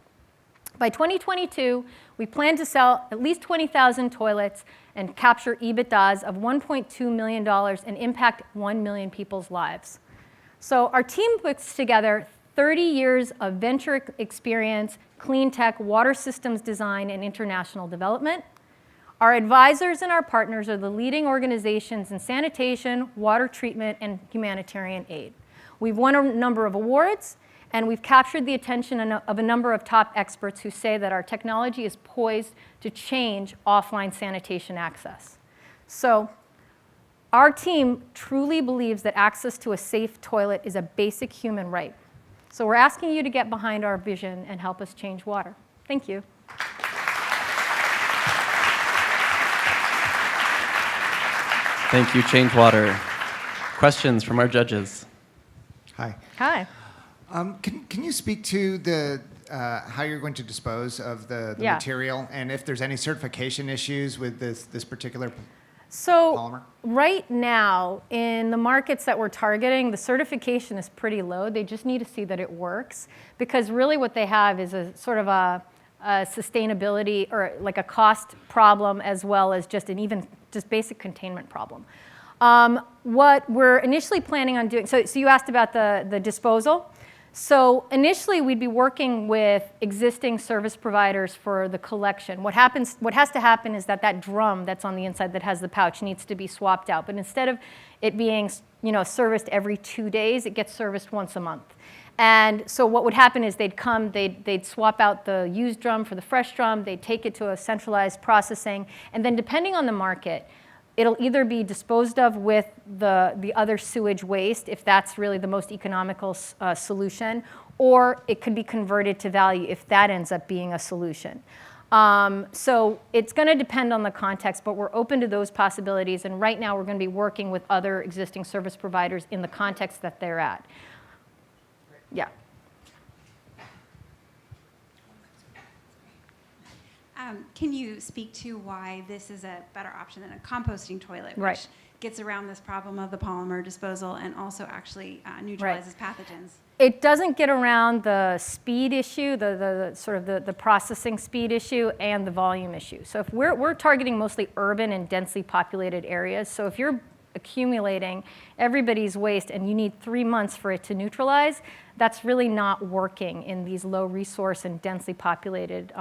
[SPEAKER 12] By 2022, we plan to sell at least 20,000 toilets and capture EBITDAs of $1.2 million and impact 1 million people's lives. So our team puts together 30 years of venture experience, clean tech, water systems design, and international development. Our advisors and our partners are the leading organizations in sanitation, water treatment, and humanitarian aid. We've won a number of awards, and we've captured the attention of a number of top experts who say that our technology is poised to change offline sanitation access. So our team truly believes that access to a safe toilet is a basic human right. So we're asking you to get behind our vision and help us change water. Thank you.
[SPEAKER 1] Thank you, Change Water. Questions from our judges?
[SPEAKER 13] Hi.
[SPEAKER 12] Hi.
[SPEAKER 13] Can you speak to the how you're going to dispose of the material, and if there's any certification issues with this particular
[SPEAKER 12] So
[SPEAKER 13] polymer?
[SPEAKER 12] right now, in the markets that we're targeting, the certification is pretty low. They just need to see that it works, because really what they have is a sort of a sustainability or like a cost problem, as well as just an even just basic containment problem. What we're initially planning on doing, so you asked about the disposal. So initially, we'd be working with existing service providers for the collection. What has to happen is that drum that's on the inside that has the pouch needs to be swapped out. But instead of it being, serviced every 2 days, it gets serviced once a month. And so what would happen is they'd swap out the used drum for the fresh drum. They'd take it to a centralized processing, and then depending on the market, it'll either be disposed of with the other sewage waste, if that's really the most economical solution, or it could be converted to value if that ends up being a solution. So it's going to depend on the context, but we're open to those possibilities. And right now, we're going to be working with other existing service providers in the context that they're at. Yeah.
[SPEAKER 8] Can you speak to why this is a better option than a composting toilet, which
[SPEAKER 12] Right.
[SPEAKER 8] gets around this problem of the polymer disposal and also actually neutralizes pathogens?
[SPEAKER 12] It doesn't get around the speed issue, the sort of the processing speed issue, and the volume issue. So if we're targeting mostly urban and densely populated areas, so if you're accumulating everybody's waste and you need 3 months for it to neutralize, that's really not working in these low resource and densely populated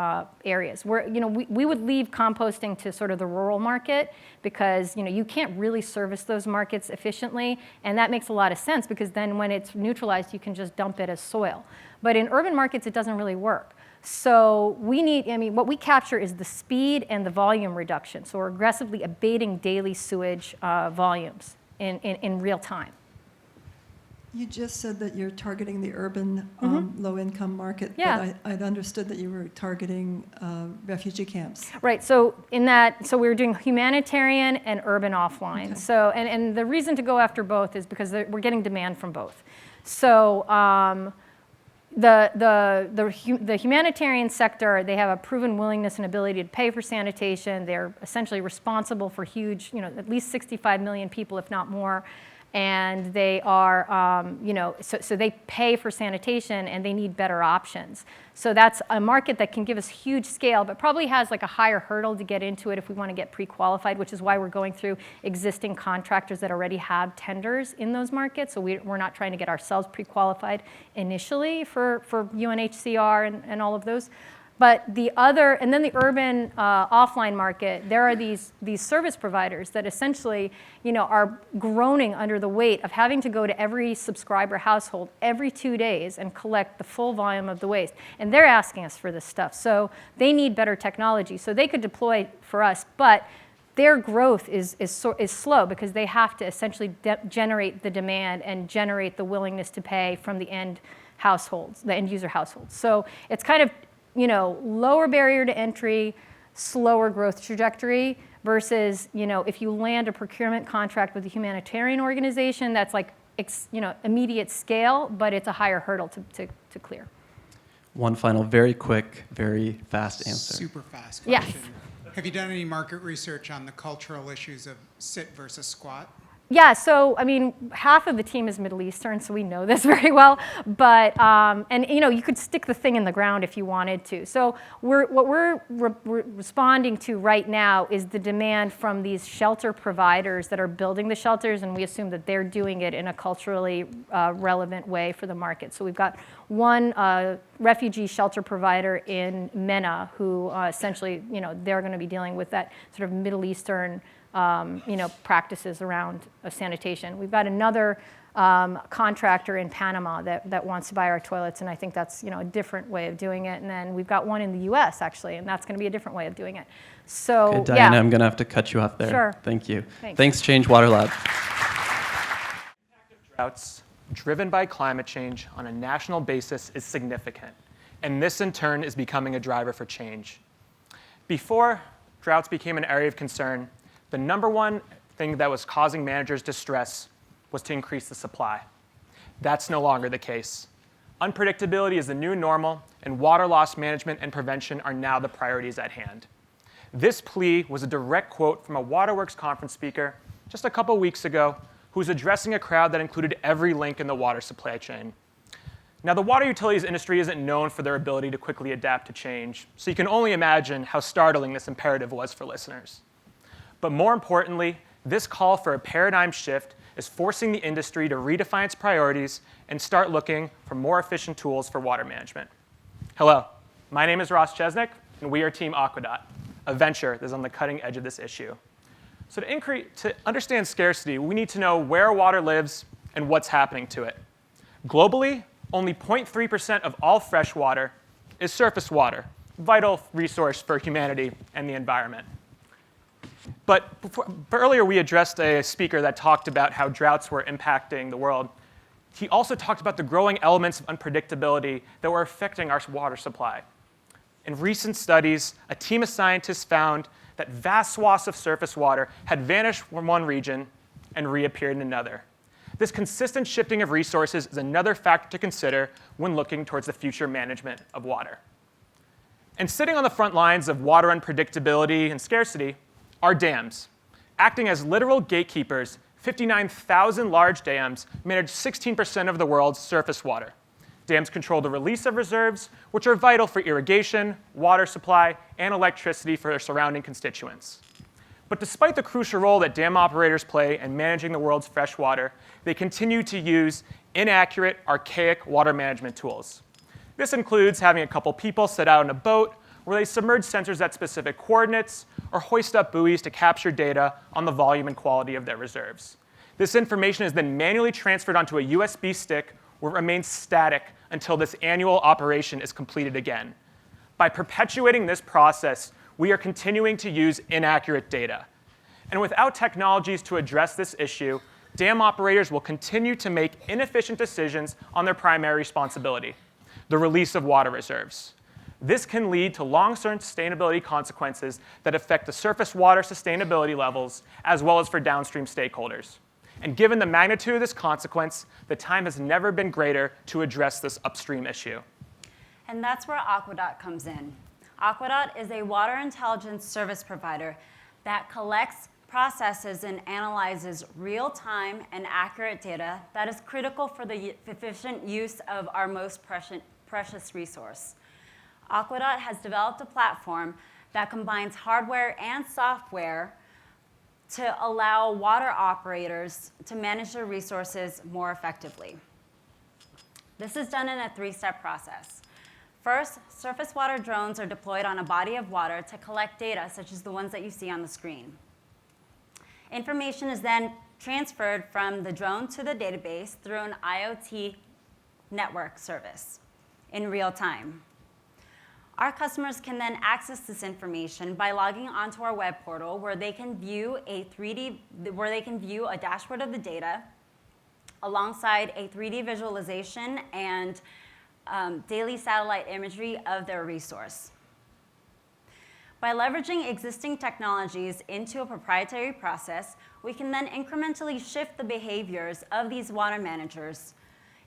[SPEAKER 12] areas. We would leave composting to sort of the rural market, because you can't really service those markets efficiently, and that makes a lot of sense, because then when it's neutralized, you can just dump it as soil. But in urban markets, it doesn't really work. So what we capture is the speed and the volume reduction. So we're aggressively abating daily sewage volumes in real time.
[SPEAKER 14] You just said that you're targeting the urban low-income market,
[SPEAKER 12] Yeah.
[SPEAKER 14] but I'd understood that you were targeting refugee camps.
[SPEAKER 12] Right. So we were doing humanitarian and urban offline. Okay. So and the reason to go after both is because we're getting demand from both. So the humanitarian sector, they have a proven willingness and ability to pay for sanitation. They're essentially responsible for huge, at least 65 million people, if not more. And they are, so they pay for sanitation, and they need better options. So that's a market that can give us huge scale, but probably has like a higher hurdle to get into it if we want to get pre-qualified, which is why we're going through existing contractors that already have tenders in those markets. So we're not trying to get ourselves pre-qualified initially for UNHCR and all of those. But the urban offline market, there are these service providers that essentially, are groaning under the weight of having to go to every subscriber household every 2 days and collect the full volume of the waste. And they're asking us for this stuff. So they need better technology. So they could deploy for us, but their growth is slow, because they have to essentially generate the demand and generate the willingness to pay from the end households, the end user households. So it's kind of lower barrier to entry, slower growth trajectory, versus, if you land a procurement contract with a humanitarian organization, that's like, immediate scale, but it's a higher hurdle to clear.
[SPEAKER 1] One final, very quick, very fast answer.
[SPEAKER 15] Super fast
[SPEAKER 12] Yes.
[SPEAKER 15] question. Have you done any market research on the cultural issues of sit versus squat?
[SPEAKER 12] Yeah, so half of the team is Middle Eastern, so we know this very well. But you could stick the thing in the ground if you wanted to. So what we're responding to right now is the demand from these shelter providers that are building the shelters, and we assume that they're doing it in a culturally relevant way for the market. So we've got one refugee shelter provider in MENA who essentially, they're going to be dealing with that sort of Middle Eastern practices around sanitation. We've got another contractor in Panama that wants to buy our toilets, and I think that's a different way of doing it. And then we've got one in the U.S. actually, and that's going to be a different way of doing it. So
[SPEAKER 1] okay, Diana, I'm going to have to cut you off there.
[SPEAKER 12] Sure.
[SPEAKER 1] Thank you.
[SPEAKER 12] Thanks
[SPEAKER 1] Change Water Lab.
[SPEAKER 11] Droughts driven by climate change on a national basis is significant, and this in turn is becoming a driver for change. Before droughts became an area of concern, the number one thing that was causing managers distress was to increase the supply. That's no longer the case. Unpredictability is the new normal, and water loss management and prevention are now the priorities at hand. This plea was a direct quote from a Waterworks conference speaker just a couple weeks ago who was addressing a crowd that included every link in the water supply chain. Now, the water utilities industry isn't known for their ability to quickly adapt to change, so you can only imagine how startling this imperative was for listeners. But more importantly, this call for a paradigm shift is forcing the industry to redefine its priorities and start looking for more efficient tools for water management. Hello, my name is Ross Chesnick, and we are Team Aquadat, a venture that is on the cutting edge of this issue. So to understand scarcity, we need to know where water lives and what's happening to it. Globally, only 0.3% of all fresh water is surface water, vital resource for humanity and the environment. But earlier we addressed a speaker that talked about how droughts were impacting the world. He also talked about the growing elements of unpredictability that were affecting our water supply. In recent studies, a team of scientists found that vast swaths of surface water had vanished from one region and reappeared in another. This consistent shifting of resources is another factor to consider when looking towards the future management of water. And sitting on the front lines of water unpredictability and scarcity are dams. Acting as literal gatekeepers, 59,000 large dams manage 16% of the world's surface water. Dams control the release of reserves, which are vital for irrigation, water supply, and electricity for their surrounding constituents. But despite the crucial role that dam operators play in managing the world's fresh water, they continue to use inaccurate, archaic water management tools. This includes having a couple people sit out in a boat where they submerge sensors at specific coordinates or hoist up buoys to capture data on the volume and quality of their reserves. This information is then manually transferred onto a USB stick where it remains static until this annual operation is completed again. By perpetuating this process, we are continuing to use inaccurate data. And without technologies to address this issue, dam operators will continue to make inefficient decisions on their primary responsibility, the release of water reserves. This can lead to long-term sustainability consequences that affect the surface water sustainability levels, as well as for downstream stakeholders. And given the magnitude of this consequence, the time has never been greater to address this upstream issue.
[SPEAKER 16] And that's where Aquadat comes in. Aquadat is a water intelligence service provider that collects, processes, and analyzes real-time and accurate data that is critical for the efficient use of our most precious resource. Aquadat has developed a platform that combines hardware and software to allow water operators to manage their resources more effectively. This is done in a three-step process. First, surface water drones are deployed on a body of water to collect data, such as the ones that you see on the screen. Information is then transferred from the drone to the database through an IoT network service in real time. Our customers can then access this information by logging onto our web portal where they can view a dashboard of the data alongside a 3D visualization and daily satellite imagery of their resource. By leveraging existing technologies into a proprietary process, we can then incrementally shift the behaviors of these water managers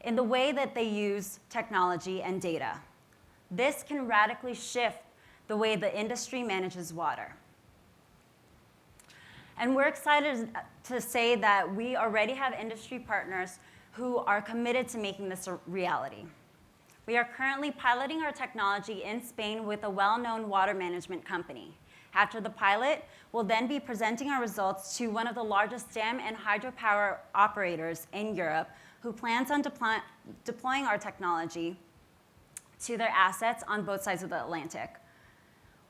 [SPEAKER 16] in the way that they use technology and data. This can radically shift the way the industry manages water. And we're excited to say that we already have industry partners who are committed to making this a reality. We are currently piloting our technology in Spain with a well-known water management company. After the pilot, we'll then be presenting our results to one of the largest dam and hydropower operators in Europe who plans on deploying our technology to their assets on both sides of the Atlantic.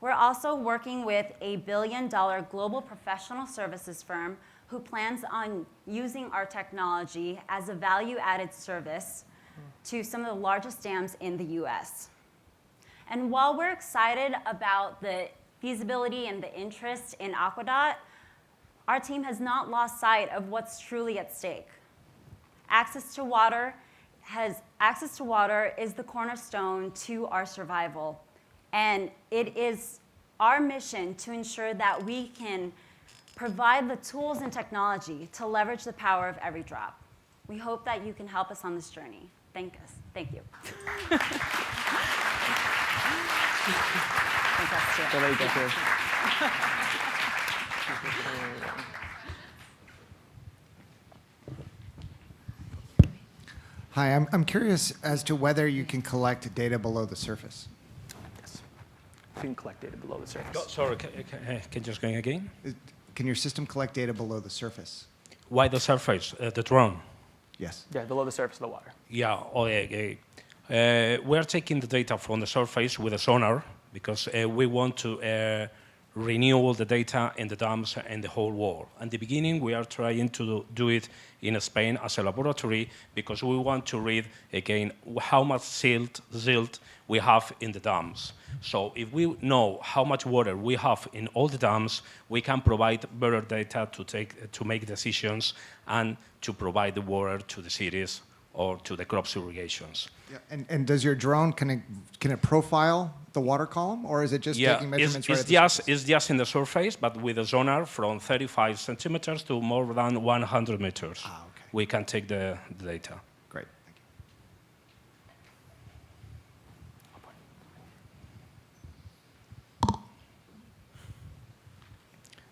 [SPEAKER 16] We're also working with a billion-dollar global professional services firm who plans on using our technology as a value-added service to some of the largest dams in the US. And while we're excited about the feasibility and the interest in Aquadat, our team has not lost sight of what's truly at stake. Access to water is the cornerstone to our survival. And it is our mission to ensure that we can provide the tools and technology to leverage the power of every drop. We hope that you can help us on this journey. Thank you.
[SPEAKER 13] Hi, I'm curious as to whether you can collect data below the surface.
[SPEAKER 11] Yes. You can collect data below the surface.
[SPEAKER 17] Sorry, can you just go again?
[SPEAKER 13] Can your system collect data below the surface?
[SPEAKER 17] Why the surface? The drone?
[SPEAKER 13] Yes.
[SPEAKER 11] Yeah, below the surface of the water.
[SPEAKER 17] Yeah, okay. We're taking the data from the surface with a sonar because we want to renew all the data in the dams and the whole world. At the beginning, we are trying to do it in Spain as a laboratory because we want to read, again, how much silt we have in the dams. So if we know how much water we have in all the dams, we can provide better data to make decisions and to provide the water to the cities or to the crops irrigations.
[SPEAKER 13] Yeah. And does your drone, can it profile the water column, or is it just taking measurements right at the surface?
[SPEAKER 17] It's just in the surface, but with a sonar from 35 centimeters to more than 100 meters.
[SPEAKER 13] Ah, okay.
[SPEAKER 17] We can take the data.
[SPEAKER 13] Great, thank you.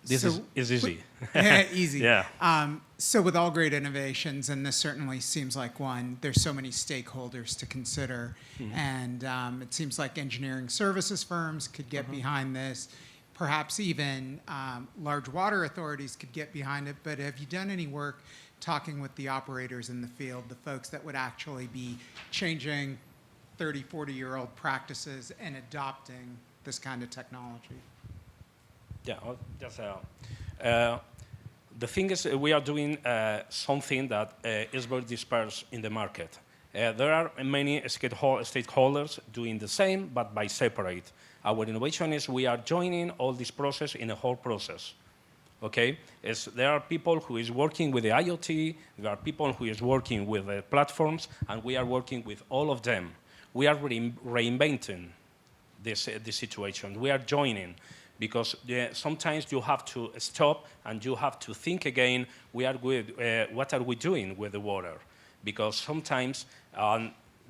[SPEAKER 17] This is easy.
[SPEAKER 15] Easy.
[SPEAKER 17] Yeah.
[SPEAKER 15] So with all great innovations, and this certainly seems like one, there's so many stakeholders to consider. And it seems like engineering services firms could get behind this. Perhaps even large water authorities could get behind it. But have you done any work talking with the operators in the field, the folks that would actually be changing 30, 40-year-old practices and adopting this kind of technology?
[SPEAKER 17] Yeah, just the thing is, we are doing something that is very dispersed in the market. There are many stakeholders doing the same, but by separate. Our innovation is we are joining all this process in a whole process. Okay, there are people who is working with the IoT, there are people who is working with the platforms, and we are working with all of them. We are reinventing this situation. We are joining. Because sometimes you have to stop and you have to think again, what are we doing with the water? Because sometimes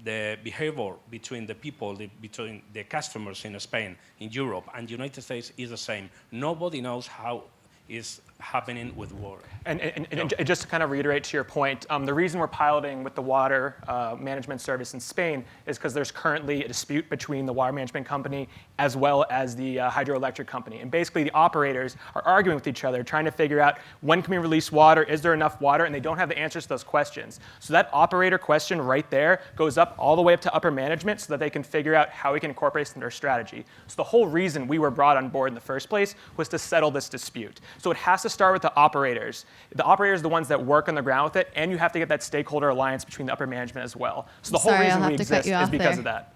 [SPEAKER 17] the behavior between the people, between the customers in Spain, in Europe, and the United States is the same. Nobody knows how is happening with water.
[SPEAKER 11] And just to kind of reiterate to your point, the reason we're piloting with the water management service in Spain is because there's currently a dispute between the water management company as well as the hydroelectric company. And basically the operators are arguing with each other, trying to figure out when can we release water, is there enough water, and they don't have the answers to those questions. So that operator question right there goes up all the way up to upper management so that they can figure out how we can incorporate this into their strategy. So the whole reason we were brought on board in the first place was to settle this dispute. So it has to start with the operators. The operators are the ones that work on the ground with it, and you have to get that stakeholder alliance between the upper management as well. So the whole reason we exist is because of that.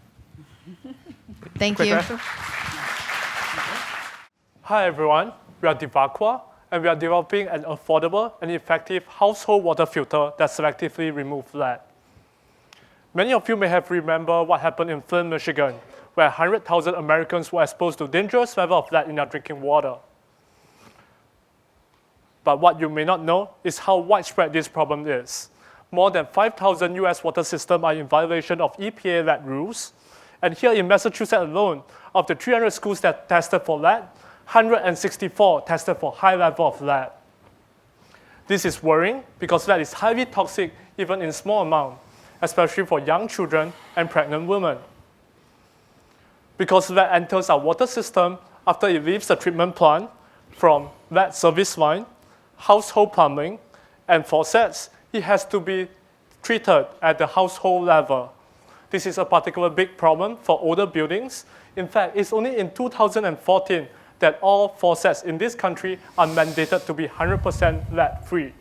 [SPEAKER 2] Thank
[SPEAKER 11] Quick
[SPEAKER 2] you.
[SPEAKER 11] question?
[SPEAKER 18] Hi everyone, we are Divaqua, and we are developing an affordable and effective household water filter that selectively removes lead. Many of you may have remembered what happened in Flint, Michigan, where 100,000 Americans were exposed to dangerous level of lead in their drinking water. But what you may not know is how widespread this problem is. More than 5,000 US water systems are in violation of EPA lead rules. And here in Massachusetts alone, of the 300 schools that tested for lead, 164 tested for high level of lead. This is worrying because lead is highly toxic even in small amount, especially for young children and pregnant women. Because lead enters our water system after it leaves the treatment plant from lead service line, household plumbing, and faucets, it has to be treated at the household level. This is a particularly big problem for older buildings. In fact, it's only in 2014 that all faucets in this country are mandated to be 100% lead-free.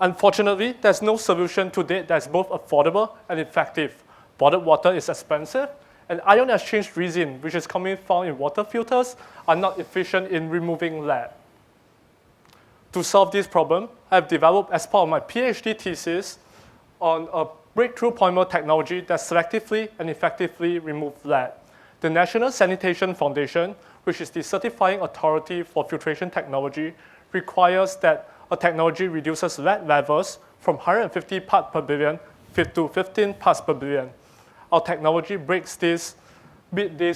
[SPEAKER 18] Unfortunately, there's no solution to date that's both affordable and effective. Bottled water is expensive, and ion exchange resin, which is commonly found in water filters, are not efficient in removing lead. To solve this problem, I've developed, as part of my PhD thesis, on a breakthrough polymer technology that selectively and effectively removes lead. The National Sanitation Foundation, which is the certifying authority for filtration technology, requires that a technology reduces lead levels from 150 parts per billion to 15 parts per billion. Our technology meets this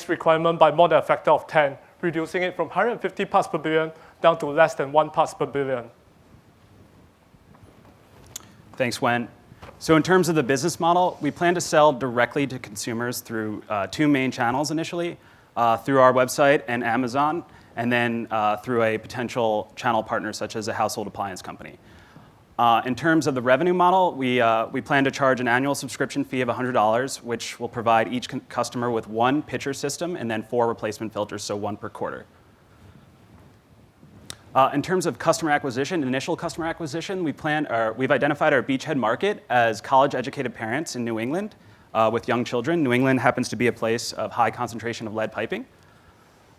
[SPEAKER 18] requirement by more than a factor of 10, reducing it from 150 parts per billion down to less than 1 parts per billion.
[SPEAKER 19] Thanks, Wen. So in terms of the business model, we plan to sell directly to consumers through 2 main channels initially, through our website and Amazon, and then through a potential channel partner such as a household appliance company. In terms of the revenue model, we plan to charge an annual subscription fee of $100, which will provide each customer with 1 pitcher system and then 4 replacement filters, so 1 per quarter. In terms of customer acquisition, initial customer acquisition, we've identified our beachhead market as college-educated parents in New England with young children. New England happens to be a place of high concentration of lead piping.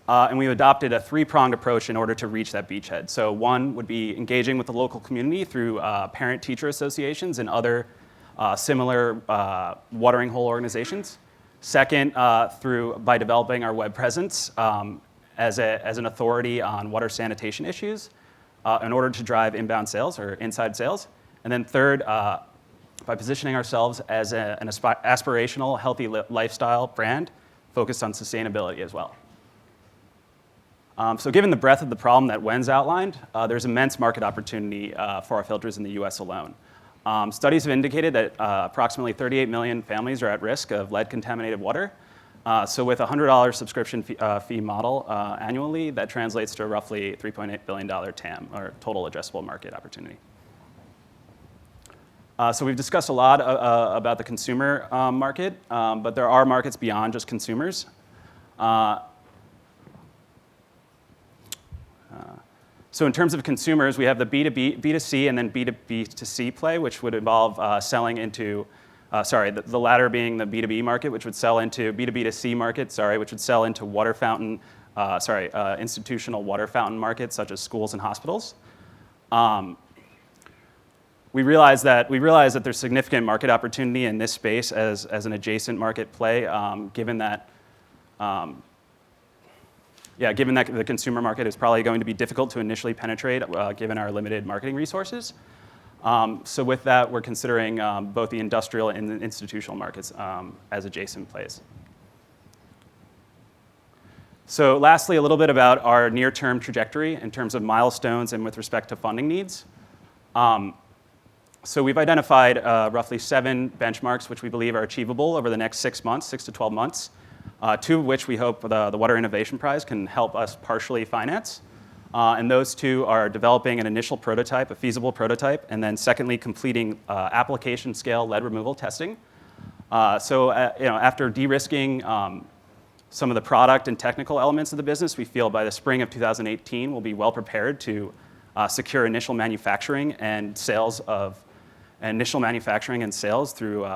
[SPEAKER 19] And we've adopted a 3-pronged approach in order to reach that beachhead. So 1 would be engaging with the local community through parent-teacher associations and other similar watering hole organizations. Second, by developing our web presence as an authority on water sanitation issues in order to drive inbound sales or inside sales. And then third, by positioning ourselves as an aspirational, healthy lifestyle brand focused on sustainability as well. So given the breadth of the problem that Wen's outlined, there's immense market opportunity for our filters in the US alone. Studies have indicated that approximately 38 million families are at risk of lead-contaminated water. So with a $100 subscription fee model annually, that translates to roughly $3.8 billion TAM, or total addressable market opportunity. So we've discussed a lot about the consumer market, but there are markets beyond just consumers. So in terms of consumers, we have the B2C and then B2B2C play, which would involve selling into, the latter being the B2B market, which would sell into B2B2C market, which would sell into water fountain, institutional water fountain markets such as schools and hospitals. We realize that there's significant market opportunity in this space as an adjacent market play, given that the consumer market is probably going to be difficult to initially penetrate given our limited marketing resources. So with that, we're considering both the industrial and the institutional markets as adjacent plays. So lastly, a little bit about our near-term trajectory in terms of milestones and with respect to funding needs. So we've identified roughly 7 benchmarks which we believe are achievable over the next 6 to 12 months. 2 of which we hope the Water Innovation Prize can help us partially finance. And those 2 are developing an initial prototype, a feasible prototype, and then secondly, completing application scale lead removal testing. After de-risking some of the product and technical elements of the business, we feel by the spring of 2018 we'll be well prepared to secure initial manufacturing and sales through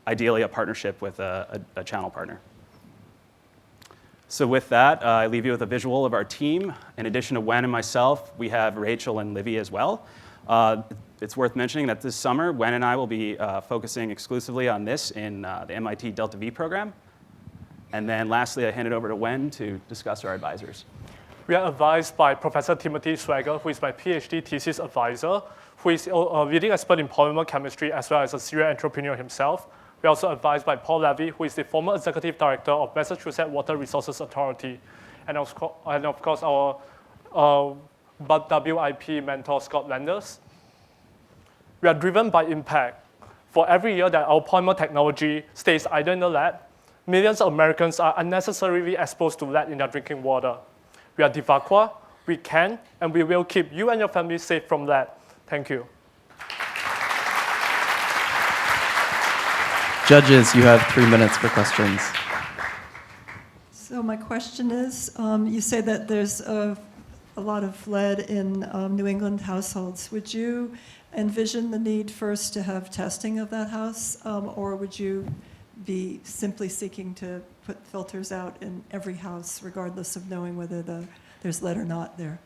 [SPEAKER 19] ideally a partnership with a channel partner. So with that, I leave you with a visual of our team. In addition to Wen and myself, we have Rachel and Livy as well. It's worth mentioning that this summer, Wen and I will be focusing exclusively on this in the MIT Delta V program. And then lastly, I hand it over to Wen to discuss our advisors.
[SPEAKER 18] We are advised by Professor Timothy Swagger, who is my PhD thesis advisor, who is a leading expert in polymer chemistry as well as a serial entrepreneur himself. We are also advised by Paul Levy, who is the former executive director of Massachusetts Water Resources Authority, and of course our WIP mentor, Scott Landers. We are driven by impact. For every year that our polymer technology stays idle in the lab, millions of Americans are unnecessarily exposed to lead in their drinking water. We are Divaqua. We can and we will keep you and your family safe from lead. Thank you.
[SPEAKER 1] Judges, you have 3 minutes for questions.
[SPEAKER 14] So my question is, you say that there's a lot of lead in New England households. Would you envision the need first to have testing of that house, or would you be simply seeking to put filters out in every house, regardless of knowing whether there's lead or not there?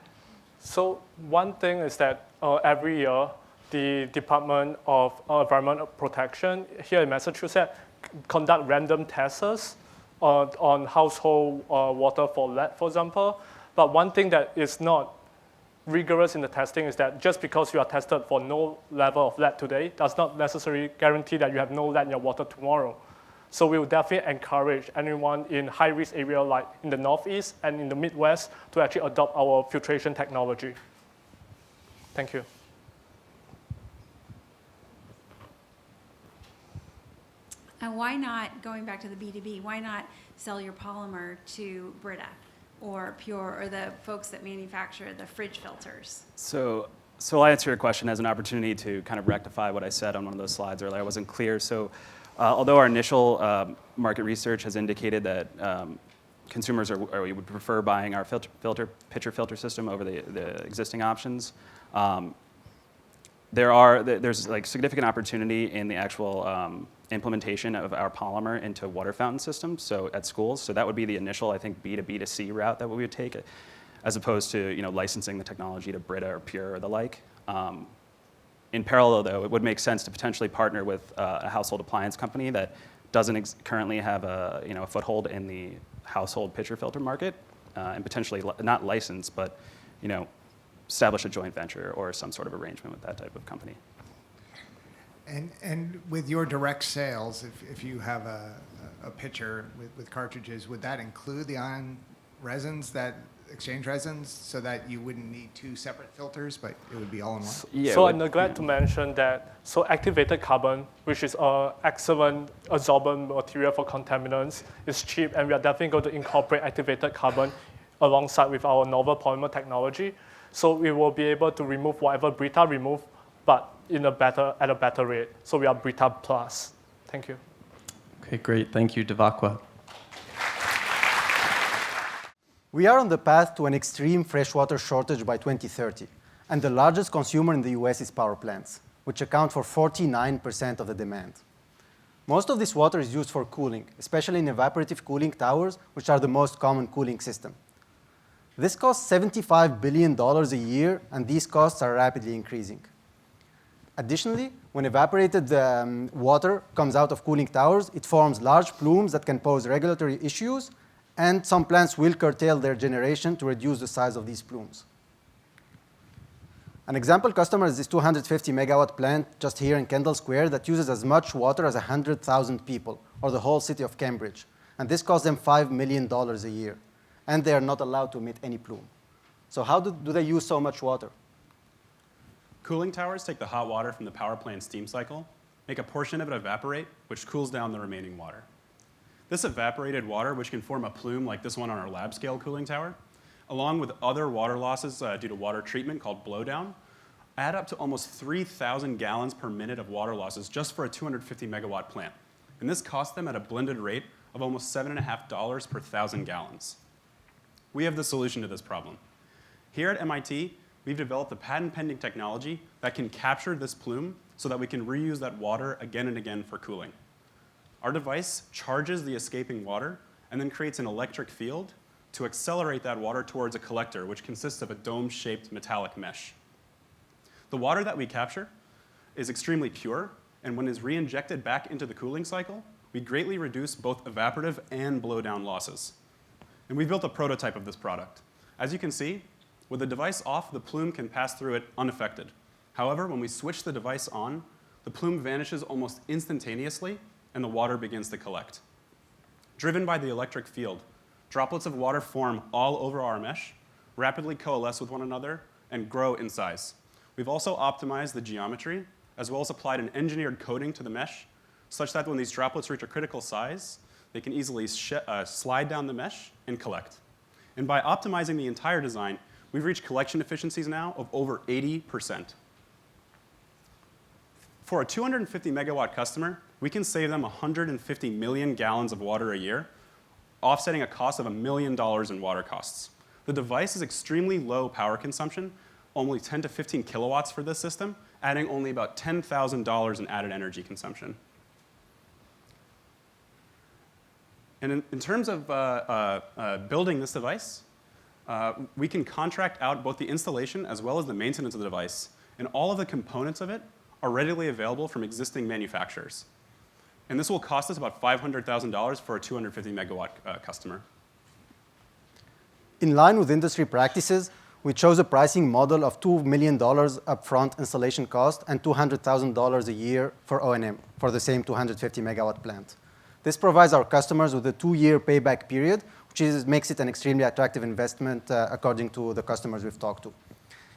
[SPEAKER 18] So one thing is that every year, the Department of Environmental Protection here in Massachusetts conduct random tests on household water for lead, for example. But one thing that is not rigorous in the testing is that just because you are tested for no level of lead today does not necessarily guarantee that you have no lead in your water tomorrow. So we will definitely encourage anyone in high-risk area like in the Northeast and in the Midwest to actually adopt our filtration technology. Thank you.
[SPEAKER 8] And why not, going back to the B2B, why not sell your polymer to Brita or Pure or the folks that manufacture the fridge filters?
[SPEAKER 19] So I'll answer your question as an opportunity to kind of rectify what I said on one of those slides earlier. I wasn't clear. So although our initial market research has indicated that consumers would prefer buying our pitcher filter system over the existing options, there's like significant opportunity in the actual implementation of our polymer into water fountain systems, so at schools. So that would be the initial, I think, B2B2C route that we would take, as opposed to licensing the technology to Brita or Pure or the like. In parallel, though, it would make sense to potentially partner with a household appliance company that doesn't currently have a foothold in the household pitcher filter market, and potentially not license, but establish a joint venture or some sort of arrangement with that type of company.
[SPEAKER 13] And with your direct sales, if you have a pitcher with cartridges, would that include the ion resins, that exchange resins, so that you wouldn't need two separate filters, but it would be all in one?
[SPEAKER 18] Yeah, so I'm glad to mention that activated carbon, which is an excellent absorbent material for contaminants, is cheap, and we are definitely going to incorporate activated carbon alongside with our novel polymer technology. So we will be able to remove whatever Brita removed, but at a better rate. So we are Brita Plus. Thank you.
[SPEAKER 1] Okay, great. Thank you, Divaqua.
[SPEAKER 20] We are on the path to an extreme freshwater shortage by 2030, and the largest consumer in the US is power plants, which account for 49% of the demand. Most of this water is used for cooling, especially in evaporative cooling towers, which are the most common cooling system. This costs $75 billion a year, and these costs are rapidly increasing. Additionally, when evaporated water comes out of cooling towers, it forms large plumes that can pose regulatory issues, and some plants will curtail their generation to reduce the size of these plumes. An example customer is this 250 megawatt plant just here in Kendall Square that uses as much water as 100,000 people, or the whole city of Cambridge. And this costs them $5 million a year. And they are not allowed to emit any plume. So how do they use so much water?
[SPEAKER 21] Cooling towers take the hot water from the power plant steam cycle, make a portion of it evaporate, which cools down the remaining water. This evaporated water, which can form a plume like this one on our lab scale cooling tower, along with other water losses due to water treatment called blowdown, add up to almost 3,000 gallons per minute of water losses just for a 250 megawatt plant. And this costs them at a blended rate of almost $7.50 per 1,000 gallons. We have the solution to this problem. Here at MIT, we've developed a patent-pending technology that can capture this plume so that we can reuse that water again and again for cooling. Our device charges the escaping water and then creates an electric field to accelerate that water towards a collector, which consists of a dome-shaped metallic mesh. The water that we capture is extremely pure, and when it's re-injected back into the cooling cycle, we greatly reduce both evaporative and blowdown losses. And we built a prototype of this product. As you can see, with the device off, the plume can pass through it unaffected. However, when we switch the device on, the plume vanishes almost instantaneously, and the water begins to collect. Driven by the electric field, droplets of water form all over our mesh, rapidly coalesce with one another, and grow in size. We've also optimized the geometry, as well as applied an engineered coating to the mesh, such that when these droplets reach a critical size, they can easily slide down the mesh and collect. And by optimizing the entire design, we've reached collection efficiencies now of over 80%. For a 250 megawatt customer, we can save them 150 million gallons of water a year, offsetting a cost of $1 million in water costs. The device is extremely low power consumption, only 10 to 15 kilowatts for this system, adding only about $10,000 in added energy consumption. And in terms of building this device, we can contract out both the installation as well as the maintenance of the device, and all of the components of it are readily available from existing manufacturers. And this will cost us about $500,000 for a 250 megawatt customer.
[SPEAKER 20] In line with industry practices, we chose a pricing model of $2 million upfront installation cost and $200,000 a year for O&M for the same 250 megawatt plant. This provides our customers with a 2-year payback period, which makes it an extremely attractive investment according to the customers we've talked to.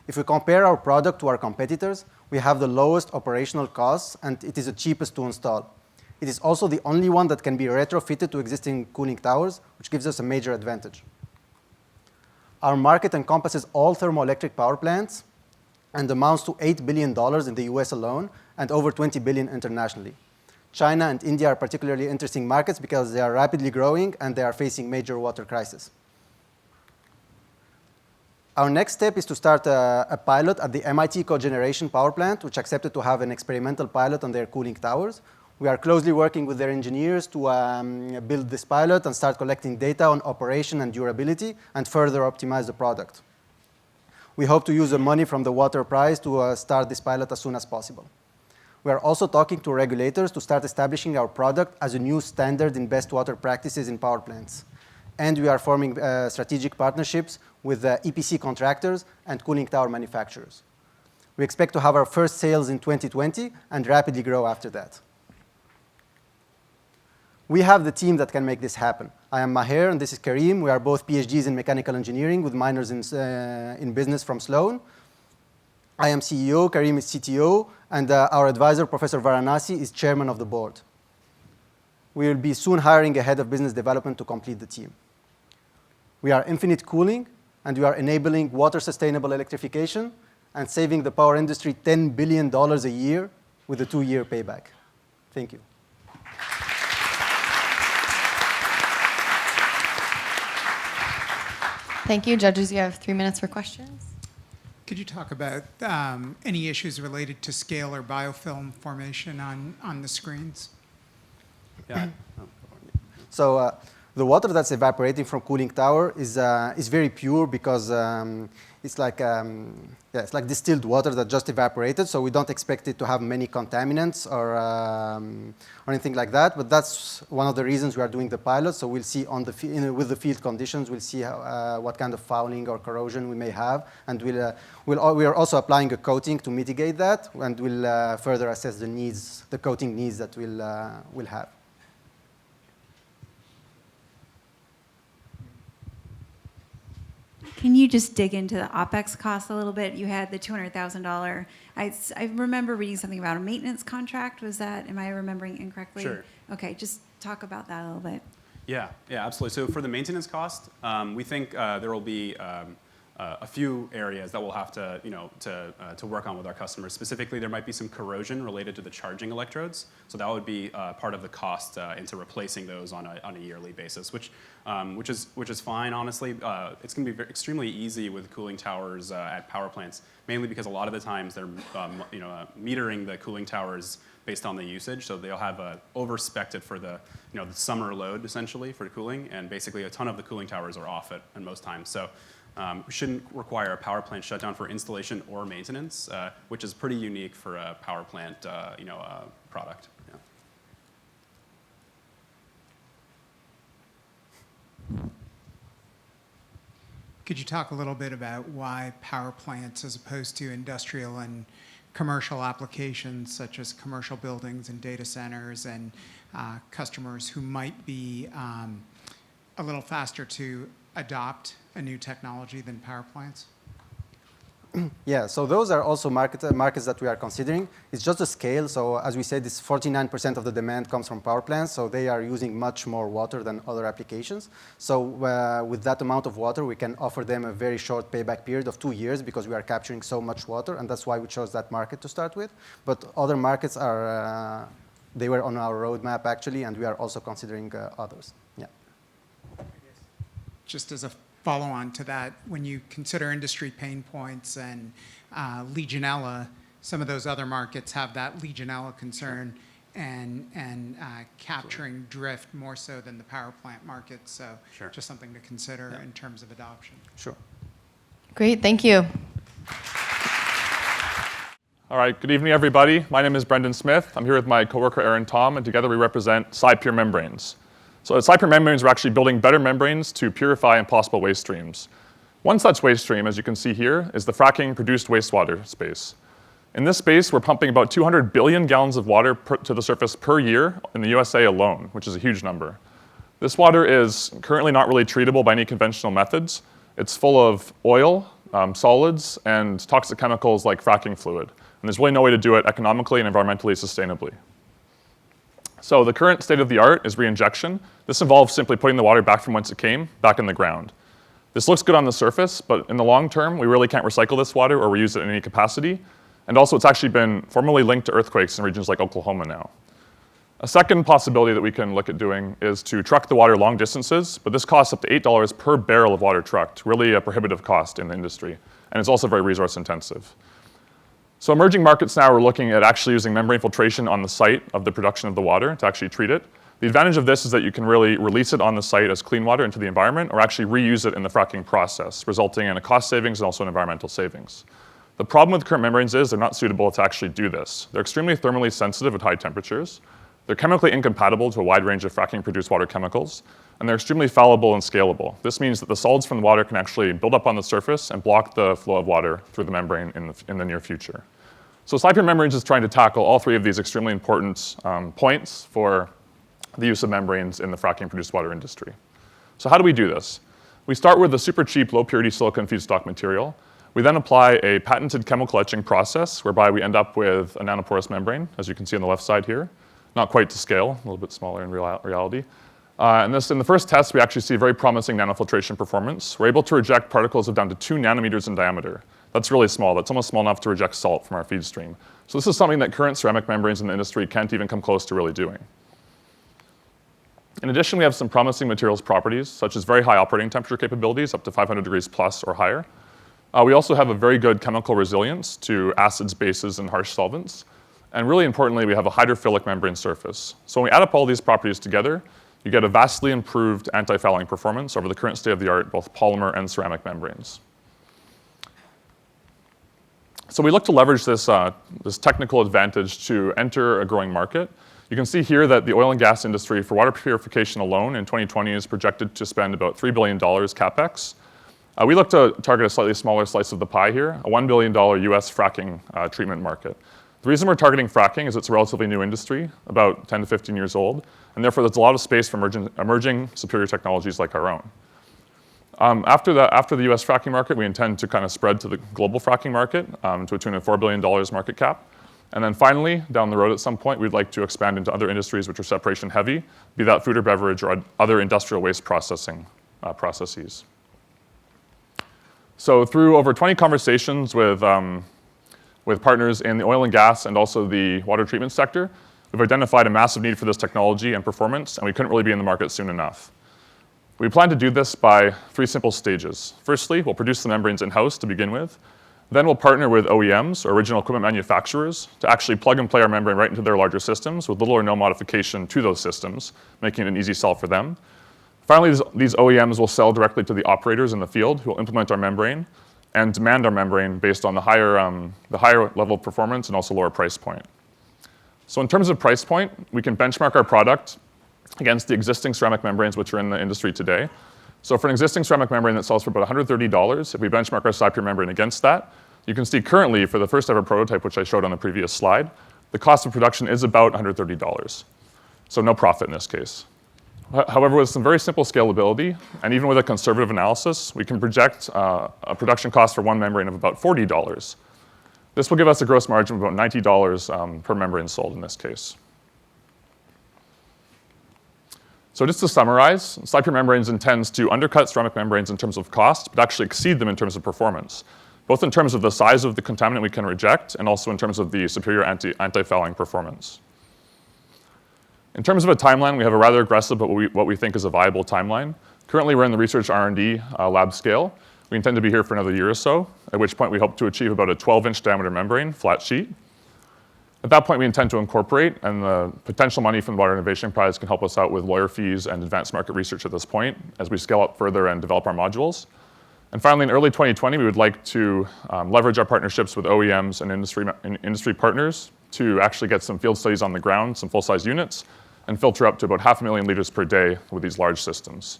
[SPEAKER 20] If we compare our product to our competitors, we have the lowest operational costs, and it is the cheapest to install. It is also the only one that can be retrofitted to existing cooling towers, which gives us a major advantage. Our market encompasses all thermoelectric power plants and amounts to $8 billion in the US alone and over $20 billion internationally. China and India are particularly interesting markets because they are rapidly growing and they are facing major water crises. Our next step is to start a pilot at the MIT cogeneration power plant, which accepted to have an experimental pilot on their cooling towers. We are closely working with their engineers to build this pilot and start collecting data on operation and durability and further optimize the product. We hope to use the money from the water prize to start this pilot as soon as possible. We are also talking to regulators to start establishing our product as a new standard in best water practices in power plants. And we are forming strategic partnerships with EPC contractors and cooling tower manufacturers. We expect to have our first sales in 2020 and rapidly grow after that. We have the team that can make this happen. I am Maher, and this is Karim. We are both PhDs in mechanical engineering with minors in business from Sloan. I am CEO, Karim is CTO, and our advisor, Professor Varanasi, is chairman of the board. We will be soon hiring a head of business development to complete the team. We are infinite cooling, and we are enabling water-sustainable electrification and saving the power industry $10 billion a year with a 2-year payback. Thank you.
[SPEAKER 2] Thank you. Judges, you have 3 minutes for questions.
[SPEAKER 15] Could you talk about any issues related to scale or biofilm formation on the screens?
[SPEAKER 20] Yeah. So the water that's evaporating from cooling tower is very pure because it's like distilled water that just evaporated. So we don't expect it to have many contaminants or anything like that. But that's one of the reasons we are doing the pilot. So we'll see with the field conditions, we'll see what kind of fouling or corrosion we may have, and we are also applying a coating to mitigate that, and we'll further assess the coating needs that we'll have.
[SPEAKER 8] Can you just dig into the OpEx cost a little bit? You had the $200,000. I remember reading something about a maintenance contract. Am I remembering incorrectly?
[SPEAKER 21] Sure.
[SPEAKER 8] Okay, just talk about that a little bit.
[SPEAKER 21] Yeah, absolutely. So for the maintenance cost, we think there will be a few areas that we'll have to work on with our customers. Specifically, there might be some corrosion related to the charging electrodes. So that would be part of the cost into replacing those on a yearly basis, which is fine, honestly. It's going to be extremely easy with cooling towers at power plants, mainly because a lot of the times they're metering the cooling towers based on the usage. So they'll have over-spec'd for the summer load, essentially, for cooling. And basically, a ton of the cooling towers are off at most times. So we shouldn't require a power plant shutdown for installation or maintenance, which is pretty unique for a power plant product. Yeah.
[SPEAKER 15] Could you talk a little bit about why power plants, as opposed to industrial and commercial applications, such as commercial buildings and data centers and customers who might be a little faster to adopt a new technology than power plants?
[SPEAKER 20] Yeah, so those are also markets that we are considering. It's just the scale. So as we said, 49% of the demand comes from power plants. So they are using much more water than other applications. So with that amount of water, we can offer them a very short payback period of 2 years because we are capturing so much water. And that's why we chose that market to start with. But other markets they were on our roadmap, actually, and we are also considering others. Yeah.
[SPEAKER 15] Just as a follow-on to that, when you consider industry pain points and Legionella, some of those other markets have that Legionella concern and capturing drift more so than the power plant market. So just something to consider in terms of adoption.
[SPEAKER 20] Sure.
[SPEAKER 2] Great, thank you.
[SPEAKER 3] All right, good evening, everybody. My name is Brendan Smith. I'm here with my coworker, Aaron Tom, and together we represent SiPure Membranes. So at SiPure Membranes, we're actually building better membranes to purify impossible waste streams. One such waste stream, as you can see here, is the fracking-produced wastewater space. In this space, we're pumping about 200 billion gallons of water to the surface per year in the USA alone, which is a huge number. This water is currently not really treatable by any conventional methods. It's full of oil, solids, and toxic chemicals like fracking fluid. And there's really no way to do it economically and environmentally sustainably. So the current state of the art is reinjection. This involves simply putting the water back from whence it came, back in the ground. This looks good on the surface, but in the long term, we really can't recycle this water or reuse it in any capacity. And also, it's actually been formally linked to earthquakes in regions like Oklahoma now. A second possibility that we can look at doing is to truck the water long distances, but this costs up to $8 per barrel of water trucked, really a prohibitive cost in the industry. And it's also very resource intensive. So emerging markets now are looking at actually using membrane filtration on the site of the production of the water to actually treat it. The advantage of this is that you can really release it on the site as clean water into the environment or actually reuse it in the fracking process, resulting in a cost savings and also an environmental savings. The problem with current membranes is they're not suitable to actually do this. They're extremely thermally sensitive at high temperatures. They're chemically incompatible to a wide range of fracking-produced water chemicals, and they're extremely fallible and scalable. This means that the solids from the water can actually build up on the surface and block the flow of water through the membrane in the near future. So SiPure Membranes is trying to tackle all three of these extremely important points for the use of membranes in the fracking-produced water industry. So how do we do this? We start with a super cheap, low-purity silicon feedstock material. We then apply a patented chemical etching process whereby we end up with a nanoporous membrane, as you can see on the left side here. Not quite to scale, a little bit smaller in reality. In the first test, we actually see very promising nanofiltration performance. We're able to reject particles of down to 2 nanometers in diameter. That's really small. That's almost small enough to reject salt from our feed stream. So this is something that current ceramic membranes in the industry can't even come close to really doing. In addition, we have some promising materials properties, such as very high operating temperature capabilities, up to 500 degrees plus or higher. We also have a very good chemical resilience to acids, bases, and harsh solvents. And really importantly, we have a hydrophilic membrane surface. So when we add up all these properties together, you get a vastly improved anti-fouling performance over the current state of the art, both polymer and ceramic membranes. So we look to leverage this technical advantage to enter a growing market. You can see here that the oil and gas industry for water purification alone in 2020 is projected to spend about $3 billion capex. We look to target a slightly smaller slice of the pie here, a $1 billion US fracking treatment market. The reason we're targeting fracking is it's a relatively new industry, about 10 to 15 years old, and therefore there's a lot of space for emerging superior technologies like our own. After the US fracking market, we intend to kind of spread to the global fracking market to a tune of $4 billion market cap. And then finally, down the road at some point, we'd like to expand into other industries which are separation heavy, be that food or beverage or other industrial waste processing processes. So through over 20 conversations with partners in the oil and gas and also the water treatment sector, we've identified a massive need for this technology and performance, and we couldn't really be in the market soon enough. We plan to do this by 3 simple stages. Firstly, we'll produce the membranes in-house to begin with. Then we'll partner with OEMs, or original equipment manufacturers, to actually plug and play our membrane right into their larger systems with little or no modification to those systems, making it an easy sell for them. Finally, these OEMs will sell directly to the operators in the field who will implement our membrane and demand our membrane based on the higher level of performance and also lower price point. So in terms of price point, we can benchmark our product against the existing ceramic membranes which are in the industry today. So for an existing ceramic membrane that sells for about $130, if we benchmark our SiPure membrane against that, you can see currently for the first ever prototype, which I showed on the previous slide, the cost of production is about $130. So no profit in this case. However, with some very simple scalability, and even with a conservative analysis, we can project a production cost for one membrane of about $40. This will give us a gross margin of about $90 per membrane sold in this case. So just to summarize, SiPure Membranes intends to undercut ceramic membranes in terms of cost, but actually exceed them in terms of performance, both in terms of the size of the contaminant we can reject and also in terms of the superior anti-fouling performance. In terms of a timeline, we have a rather aggressive but what we think is a viable timeline. Currently, we're in the research R&D lab scale. We intend to be here for another year or so, at which point we hope to achieve about a 12-inch diameter membrane, flat sheet. At that point, we intend to incorporate, and the potential money from the Water Innovation Prize can help us out with lawyer fees and advanced market research at this point as we scale up further and develop our modules. And finally, in early 2020, we would like to leverage our partnerships with OEMs and industry partners to actually get some field studies on the ground, some full-size units, and filter up to about 500,000 liters per day with these large systems.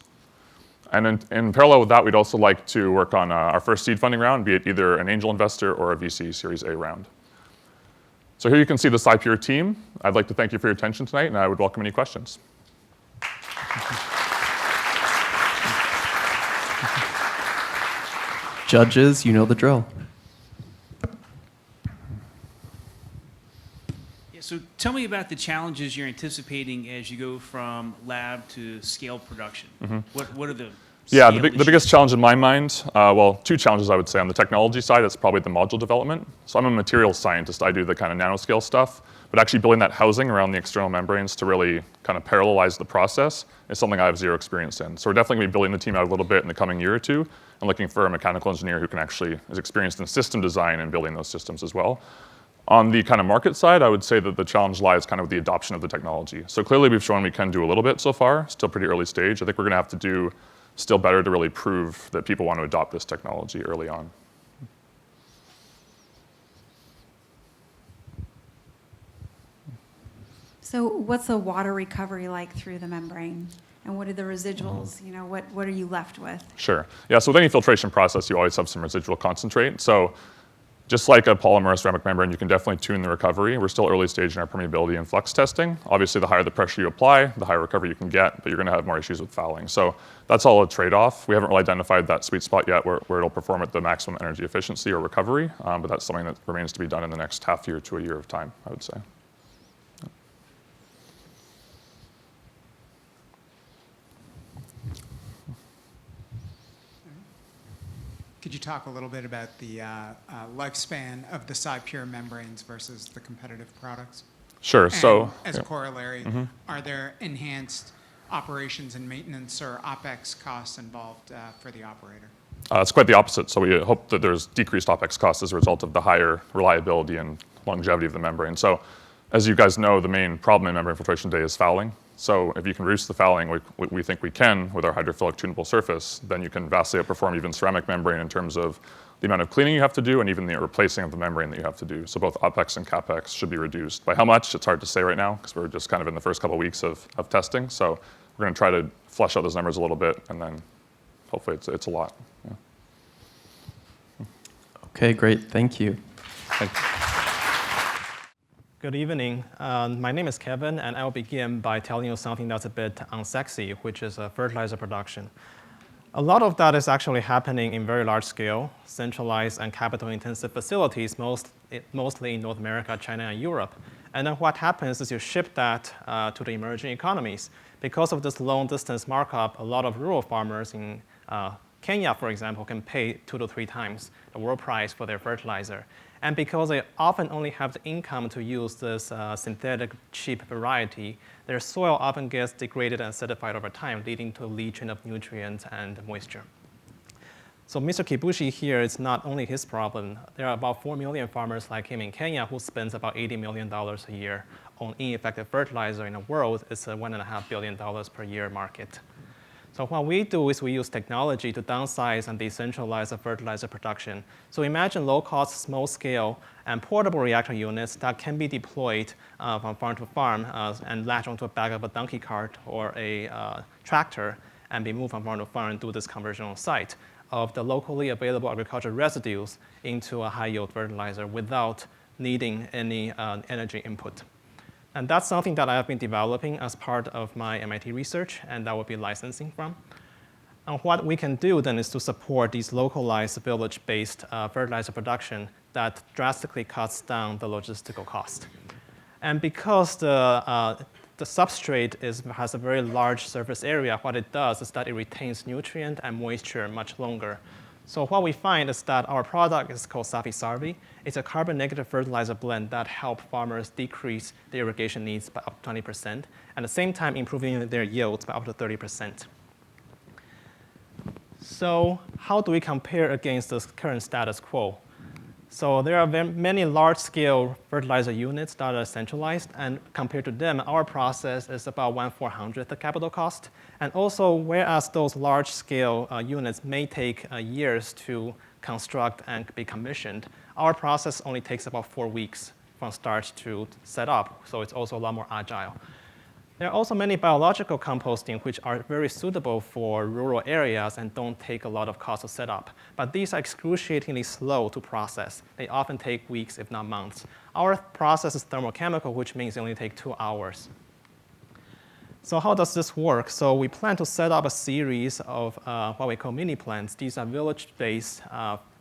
[SPEAKER 3] And in parallel with that, we'd also like to work on our first seed funding round, be it either an angel investor or a VC Series A round. So here you can see the SiPure team. I'd like to thank you for your attention tonight, and I would welcome any questions.
[SPEAKER 1] Judges, you know the drill.
[SPEAKER 7] Yeah, so tell me about the challenges you're anticipating as you go from lab to scale production. What are the
[SPEAKER 3] Yeah, the biggest challenge in my mind, well, two challenges I would say. On the technology side, it's probably the module development. So I'm a materials scientist. I do the kind of nanoscale stuff, but actually building that housing around the external membranes to really kind of parallelize the process is something I have zero experience in. So we're definitely going to be building the team out a little bit in the coming year or two and looking for a mechanical engineer who can actually is experienced in system design and building those systems as well. On the kind of market side, I would say that the challenge lies kind of with the adoption of the technology. So clearly we've shown we can do a little bit so far, still pretty early stage. I think we're going to have to do still better to really prove that people want to adopt this technology early on.
[SPEAKER 8] So what's the water recovery like through the membrane? And what are the residuals? You know, what are you left with?
[SPEAKER 3] Sure. Yeah, so with any filtration process, you always have some residual concentrate. So just like a polymer or ceramic membrane, you can definitely tune the recovery. We're still early stage in our permeability and flux testing. Obviously, the higher the pressure you apply, the higher recovery you can get, but you're going to have more issues with fouling. So that's all a trade-off. We haven't really identified that sweet spot yet where it'll perform at the maximum energy efficiency or recovery, but that's something that remains to be done in the next half year to a year of time, I would say.
[SPEAKER 15] Could you talk a little bit about the lifespan of the SiPure membranes versus the competitive products?
[SPEAKER 3] Sure.
[SPEAKER 15] And
[SPEAKER 3] so
[SPEAKER 15] as a corollary, are there enhanced operations and maintenance or OpEx costs involved for the operator?
[SPEAKER 3] It's quite the opposite. So we hope that there's decreased OpEx costs as a result of the higher reliability and longevity of the membrane. So as you guys know, the main problem in membrane filtration today is fouling. So if you can reduce the fouling, we think we can with our hydrophilic tunable surface, then you can vastly outperform even ceramic membrane in terms of the amount of cleaning you have to do and even the replacing of the membrane that you have to do. So both OpEx and CapEx should be reduced. By how much, it's hard to say right now because we're just kind of in the first couple of weeks of testing. So we're going to try to flesh out those numbers a little bit and then hopefully it's a lot. Yeah.
[SPEAKER 1] Okay, great. Thank you.
[SPEAKER 3] Thank you.
[SPEAKER 4] Good evening. My name is Kevin, and I'll begin by telling you something that's a bit unsexy, which is fertilizer production. A lot of that is actually happening in very large scale, centralized and capital-intensive facilities, mostly in North America, China, and Europe. And then what happens is you ship that to the emerging economies. Because of this long-distance markup, a lot of rural farmers in Kenya, for example, can pay 2 to 3 times the world price for their fertilizer. And because they often only have the income to use this synthetic cheap variety, their soil often gets degraded and acidified over time, leading to leaching of nutrients and moisture. So Mr. Kibushi here, it's not only his problem. There are about 4 million farmers like him in Kenya who spends about $80 million a year on ineffective fertilizer in the world. It's a $1.5 billion per year market. So what we do is we use technology to downsize and decentralize the fertilizer production. So imagine low-cost, small-scale, and portable reactor units that can be deployed from farm to farm and latch onto the back of a donkey cart or a tractor and be moved from farm to farm and do this conversion on site of the locally available agricultural residues into a high-yield fertilizer without needing any energy input. And that's something that I have been developing as part of my MIT research, and that will be licensing from. And what we can do then is to support these localized village-based fertilizer production that drastically cuts down the logistical cost. And because the substrate has a very large surface area, what it does is that it retains nutrient and moisture much longer. So what we find is that our product is called Safi-Sarvi. It's a carbon-negative fertilizer blend that helps farmers decrease their irrigation needs by up to 20%, at the same time improving their yields by up to 30%. So how do we compare against the current status quo? So there are many large-scale fertilizer units that are centralized, and compared to them, our process is about 1/400th the capital cost. And also, whereas those large-scale units may take years to construct and be commissioned, our process only takes about 4 weeks from start to set up, so it's also a lot more agile. There are also many biological composting which are very suitable for rural areas and don't take a lot of cost to set up. But these are excruciatingly slow to process. They often take weeks, if not months. Our process is thermochemical, which means it only takes 2 hours. So how does this work? So we plan to set up a series of what we call mini plants. These are village-based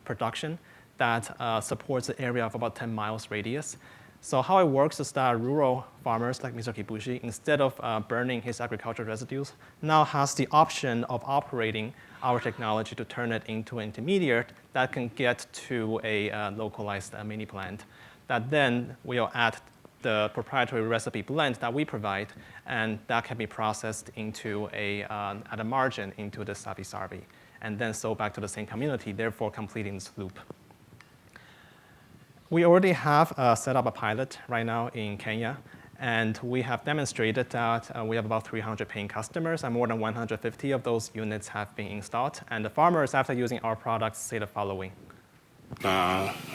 [SPEAKER 4] production that supports an area of about 10 miles radius. So how it works is that rural farmers like Mr. Kibushi, instead of burning his agricultural residues, now has the option of operating our technology to turn it into an intermediate that can get to a localized mini plant that then will add the proprietary recipe blend that we provide, and that can be processed into at a margin into the sabi-sabi, and then sold back to the same community, therefore completing this loop. We already have set up a pilot right now in Kenya, and we have demonstrated that we have about 300 paying customers, and more than 150 of those units have been installed. And the farmers, after using our products, say the following.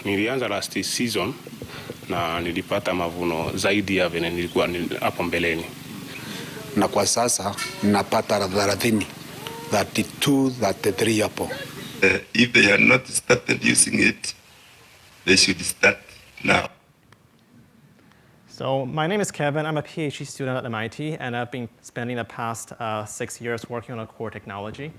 [SPEAKER 5] Nilianza last season na nilipata mavuno zaidi ya vile nilikuwa hapo mbeleni.
[SPEAKER 22] Na kwa sasa napata 30, 32, 33 hapo.
[SPEAKER 23] If they have not started using it, they should start now.
[SPEAKER 4] So my name is Kevin. I'm a PhD student at MIT, and I've been spending the past 6 years working on a core technology.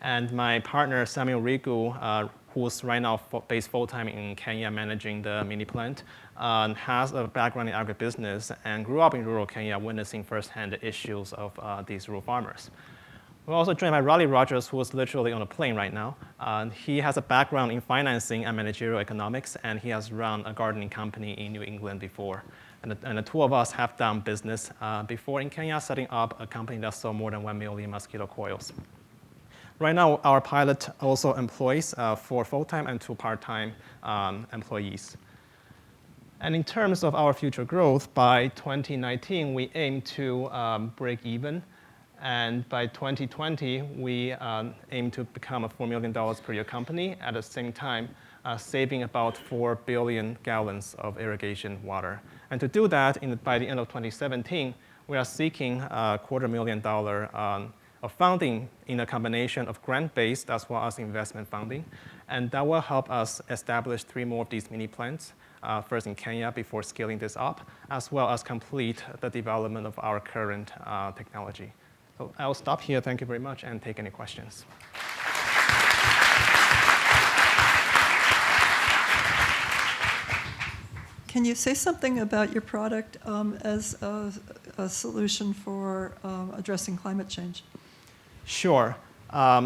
[SPEAKER 4] And my partner, Samuel Rigu, who's right now based full-time in Kenya managing the mini plant, has a background in agribusiness and grew up in rural Kenya witnessing firsthand the issues of these rural farmers. We're also joined by Raleigh Rogers, who is literally on a plane right now. He has a background in financing and managerial economics, and he has run a gardening company in New England before. And the two of us have done business before in Kenya, setting up a company that sold more than 1 million mosquito coils. Right now, our pilot also employs 4 full-time and 2 part-time employees. And in terms of our future growth, by 2019, we aim to break even. And by 2020, we aim to become a $4 million per year company, at the same time saving about 4 billion gallons of irrigation water. And to do that, by the end of 2017, we are seeking a $250,000 of funding in a combination of grant-based as well as investment funding. And that will help us establish 3 more of these mini plants, first in Kenya before scaling this up, as well as complete the development of our current technology. So I'll stop here. Thank you very much, and take any questions.
[SPEAKER 14] Can you say something about your product as a solution for addressing climate change?
[SPEAKER 4] Sure.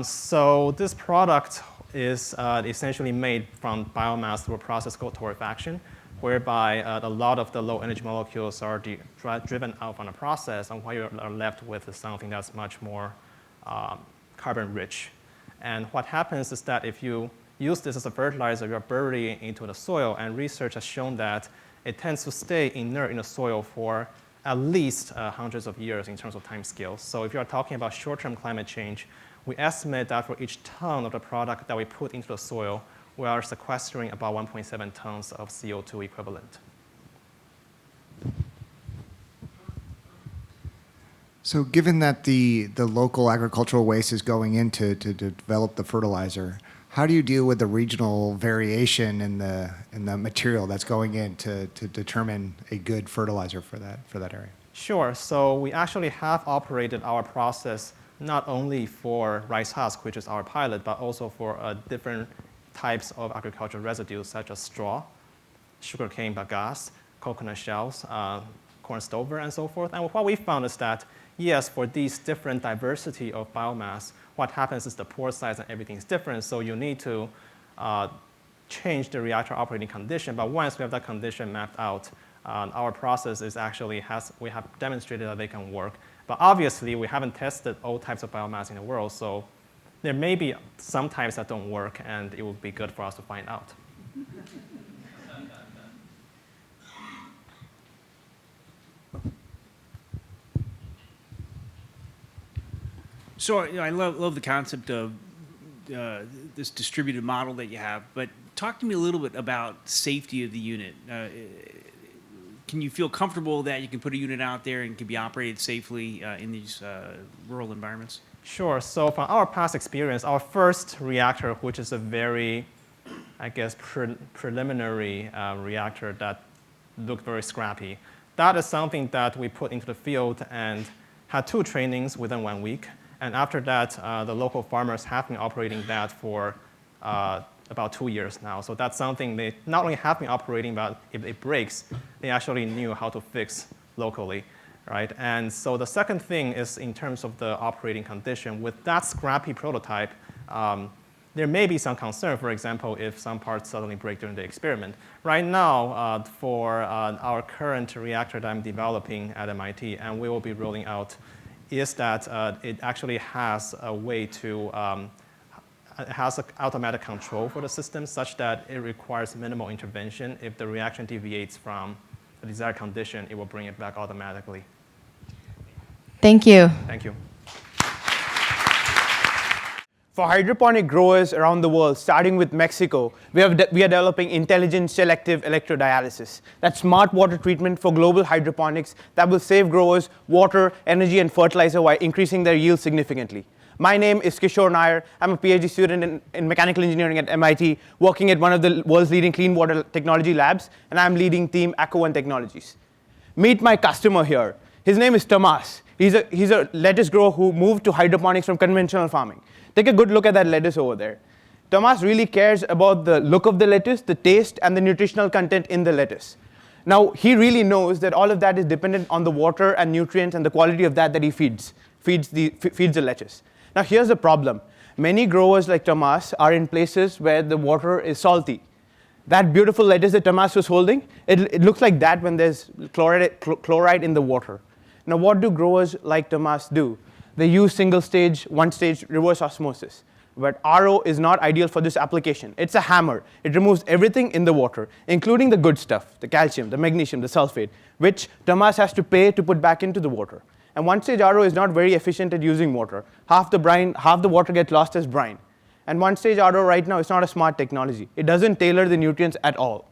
[SPEAKER 4] So this product is essentially made from biomass through a process called torrefaction, whereby a lot of the low-energy molecules are driven out from the process, and what you are left with is something that's much more carbon-rich. And what happens is that if you use this as a fertilizer, you're burying it into the soil, and research has shown that it tends to stay inert in the soil for at least hundreds of years in terms of time scales. So if you're talking about short-term climate change, we estimate that for each ton of the product that we put into the soil, we are sequestering about 1.7 tons of CO2 equivalent.
[SPEAKER 13] So given that the local agricultural waste is going in to develop the fertilizer, how do you deal with the regional variation in the material that's going in to determine a good fertilizer for that area?
[SPEAKER 4] Sure. So we actually have operated our process not only for rice husk, which is our pilot, but also for different types of agricultural residues such as straw, sugarcane bagasse, coconut shells, corn stover, and so forth. And what we found is that, yes, for these different diversity of biomass, what happens is the pore size and everything is different, so you need to change the reactor operating condition. But once we have that condition mapped out, our process is actually we have demonstrated that they can work. But obviously, we haven't tested all types of biomass in the world, so there may be some types that don't work, and it would be good for us to find out.
[SPEAKER 7] So I love the concept of this distributed model that you have, but talk to me a little bit about safety of the unit. can you feel comfortable that you can put a unit out there and can be operated safely in these rural environments?
[SPEAKER 4] Sure. So from our past experience, our first reactor, which is a very, I guess, preliminary reactor that looked very scrappy, that is something that we put into the field and had 2 trainings within 1 week. And after that, the local farmers have been operating that for about 2 years now. So that's something they not only have been operating, but if it breaks, they actually knew how to fix locally, right? And so the second thing is in terms of the operating condition. With that scrappy prototype, there may be some concern, for example, if some parts suddenly break during the experiment. Right now, for our current reactor that I'm developing at MIT, and we will be rolling out, is that it actually has a way to, it has an automatic control for the system such that it requires minimal intervention. If the reaction deviates from the desired condition, it will bring it back automatically.
[SPEAKER 2] Thank you.
[SPEAKER 4] Thank you.
[SPEAKER 6] For hydroponic growers around the world, starting with Mexico, we are developing intelligent selective electrodialysis. That's smart water treatment for global hydroponics that will save growers water, energy, and fertilizer while increasing their yield significantly. My name is Kishore Nair. I'm a PhD student in mechanical engineering at MIT, working at one of the world's leading clean water technology labs, and I'm leading team Aquaone Technologies. Meet my customer here. His name is Tomas. He's a lettuce grower who moved to hydroponics from conventional farming. Take a good look at that lettuce over there. Tomas really cares about the look of the lettuce, the taste, and the nutritional content in the lettuce. Now, he really knows that all of that is dependent on the water and nutrients and the quality of that he feeds the lettuce. Now, here's the problem. Many growers like Tomas are in places where the water is salty. That beautiful lettuce that Tomas was holding, it looks like that when there's chloride in the water. Now, what do growers like Tomas do? They use single-stage, one-stage reverse osmosis. But RO is not ideal for this application. It's a hammer. It removes everything in the water, including the good stuff, the calcium, the magnesium, the sulfate, which Tomas has to pay to put back into the water. And one-stage RO is not very efficient at using water. Half the water gets lost as brine. And one-stage RO right now is not a smart technology. It doesn't tailor the nutrients at all.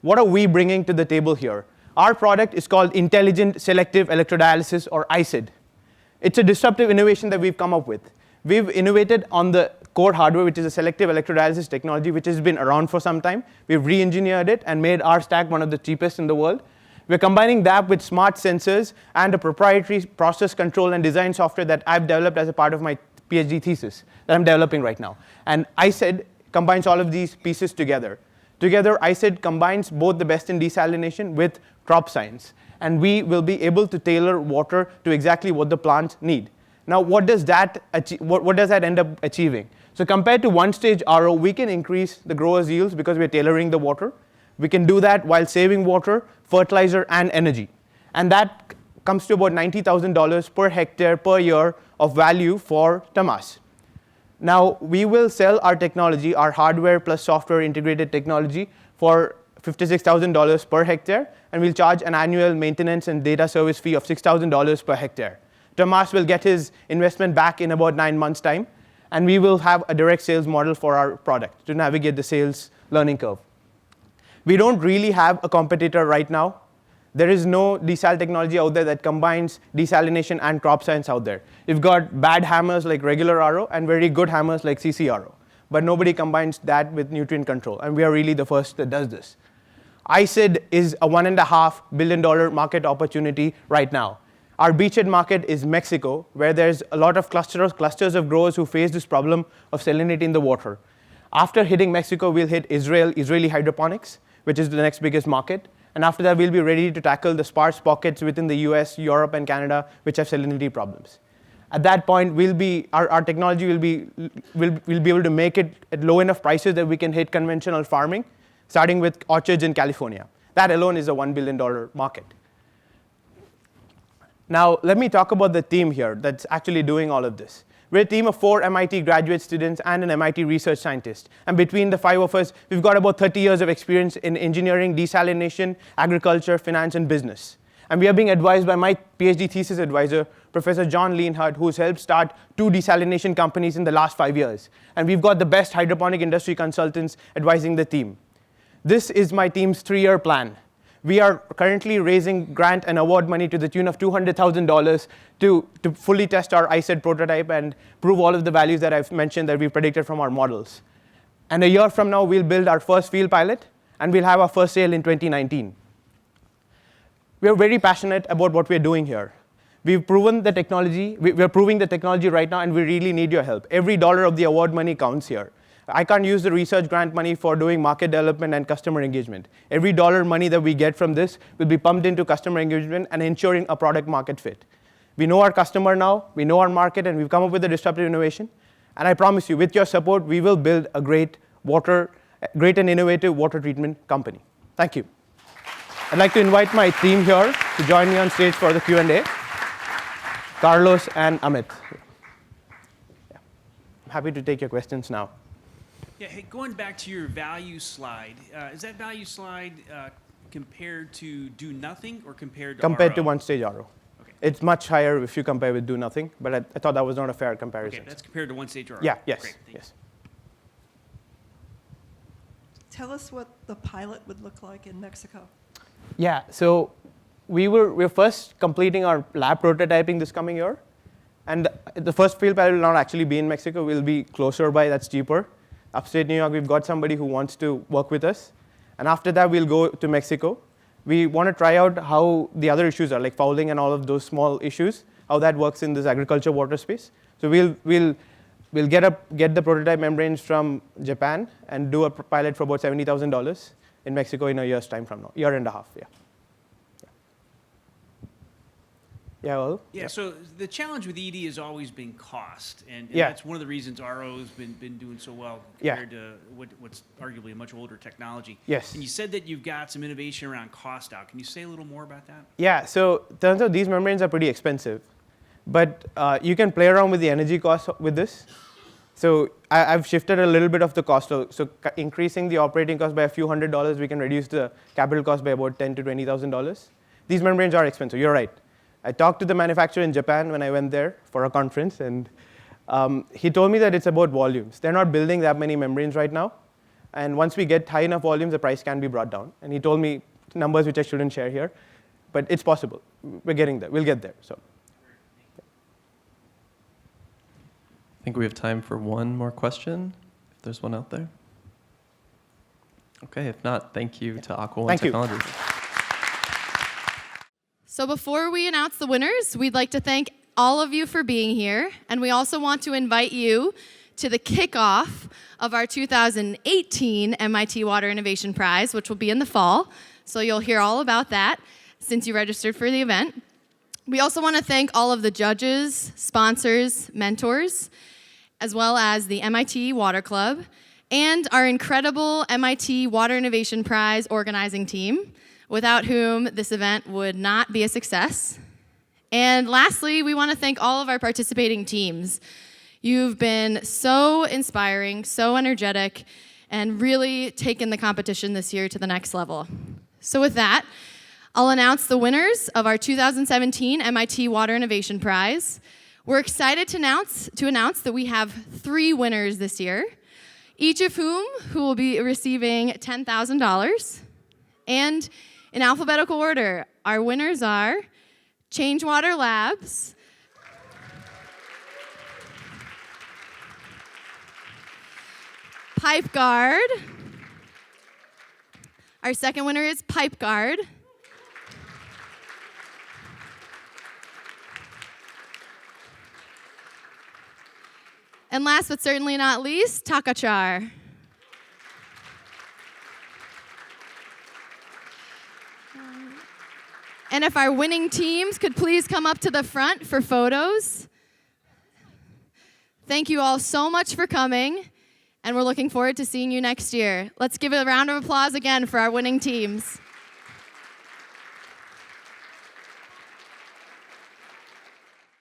[SPEAKER 6] What are we bringing to the table here? Our product is called Intelligent Selective Electrodialysis, or ISED. It's a disruptive innovation that we've come up with. We've innovated on the core hardware, which is a selective electrodialysis technology, which has been around for some time. We've re-engineered it and made our stack one of the cheapest in the world. We're combining that with smart sensors and a proprietary process control and design software that I've developed as a part of my PhD thesis that I'm developing right now. And ISED combines all of these pieces together. Together, ISED combines both the best in desalination with crop science. And we will be able to tailor water to exactly what the plants need. Now, what does that end up achieving? So compared to one-stage RO, we can increase the grower's yields because we're tailoring the water. We can do that while saving water, fertilizer, and energy. And that comes to about $90,000 per hectare per year of value for Tomas. Now, we will sell our technology, our hardware plus software integrated technology, for $56,000 per hectare, and we'll charge an annual maintenance and data service fee of $6,000 per hectare. Tomas will get his investment back in about 9 months' time, and we will have a direct sales model for our product to navigate the sales learning curve. We don't really have a competitor right now. There is no desal technology out there that combines desalination and crop science out there. You've got bad hammers like regular RO and very good hammers like CCRO, but nobody combines that with nutrient control, and we are really the first that does this. ISED is a $1.5 billion market opportunity right now. Our beachhead market is Mexico, where there's a lot of clusters of growers who face this problem of salinity in the water. After hitting Mexico, we'll hit Israeli hydroponics, which is the next biggest market. And after that, we'll be ready to tackle the sparse pockets within the US, Europe, and Canada, which have salinity problems. At that point, our technology will be able to make it at low enough prices that we can hit conventional farming, starting with orchards in California. That alone is a $1 billion market. Now, let me talk about the team here that's actually doing all of this. We're a team of 4 MIT graduate students and an MIT research scientist. And between the 5 of us, we've got about 30 years of experience in engineering, desalination, agriculture, finance, and business. And we are being advised by my PhD thesis advisor, Professor John Leonhardt, who's helped start 2 desalination companies in the last 5 years. And we've got the best hydroponic industry consultants advising the team. This is my team's 3-year plan. We are currently raising grant and award money to the tune of $200,000 to fully test our ISED prototype and prove all of the values that I've mentioned that we predicted from our models. And a year from now, we'll build our first field pilot, and we'll have our first sale in 2019. We're very passionate about what we're doing here. We've proven the technology. We're proving the technology right now, and we really need your help. Every dollar of the award money counts here. I can't use the research grant money for doing market development and customer engagement. Every dollar money that we get from this will be pumped into customer engagement and ensuring a product market fit. We know our customer now, we know our market, and we've come up with a disruptive innovation. And I promise you, with your support, we will build a great and innovative water treatment company. Thank you. I'd like to invite my team here to join me on stage for the Q&A. Carlos and Amit. Yeah. I'm happy to take your questions now.
[SPEAKER 7] Yeah, hey, going back to your value slide, is that value slide compared to do nothing or compared to
[SPEAKER 6] Compared to
[SPEAKER 7] RO?
[SPEAKER 6] one-stage RO. Okay. It's much higher if you compare with do nothing, but I thought that was not a fair comparison.
[SPEAKER 7] Okay, that's compared to one-stage RO.
[SPEAKER 6] Yeah, yes,
[SPEAKER 7] Great,
[SPEAKER 6] yes.
[SPEAKER 14] Tell us what the pilot would look like in Mexico.
[SPEAKER 6] Yeah, so we're first completing our lab prototyping this coming year. And the first field pilot will not actually be in Mexico. We'll be closer by, that's cheaper. Upstate New York, we've got somebody who wants to work with us. And after that, we'll go to Mexico. We want to try out how the other issues are, like fouling and all of those small issues, how that works in this agriculture water space. So we'll get the prototype membranes from Japan and do a pilot for about $70,000 in Mexico in a year's time from now, year and a half, yeah. Yeah, well?
[SPEAKER 7] Yeah, so the challenge with ED has always been cost, and
[SPEAKER 6] Yeah.
[SPEAKER 7] that's one of the reasons RO's been doing so well
[SPEAKER 6] Yeah.
[SPEAKER 7] compared to what's arguably a much older technology.
[SPEAKER 6] Yes.
[SPEAKER 7] And you said that you've got some innovation around cost out. Can you say a little more about that?
[SPEAKER 6] Yeah, so turns out these membranes are pretty expensive. But you can play around with the energy cost with this. So I've shifted a little bit of the cost. So increasing the operating cost by a few $100s, we can reduce the capital cost by about $10,000 to $20,000. These membranes are expensive, you're right. I talked to the manufacturer in Japan when I went there for a conference, and he told me that it's about volumes. They're not building that many membranes right now. And once we get high enough volumes, the price can be brought down. And he told me numbers which I shouldn't share here, but it's possible. We're getting there. We'll get there. So.
[SPEAKER 1] I think we have time for one more question, if there's one out there. Okay, if not, thank you to Aquaone Technologies.
[SPEAKER 2] So before we announce the winners, we'd like to thank all of you for being here, and we also want to invite you to the kickoff of our 2018 MIT Water Innovation Prize, which will be in the fall. So you'll hear all about that since you registered for the event. We also want to thank all of the judges, sponsors, mentors, as well as the MIT Water Club, and our incredible MIT Water Innovation Prize organizing team, without whom this event would not be a success. And lastly, we want to thank all of our participating teams. You've been so inspiring, so energetic, and really taken the competition this year to the next level. So with that, I'll announce the winners of our 2017 MIT Water Innovation Prize. We're excited to announce that we have 3 winners this year, each of whom will be receiving $10,000. And in alphabetical order, our winners are Changewater Labs, PipeGuard. Our second winner is PipeGuard. And last but certainly not least, Takachar. And if our winning teams could please come up to the front for photos. Thank you all so much for coming, and we're looking forward to seeing you next year. Let's give a round of applause again for our winning teams.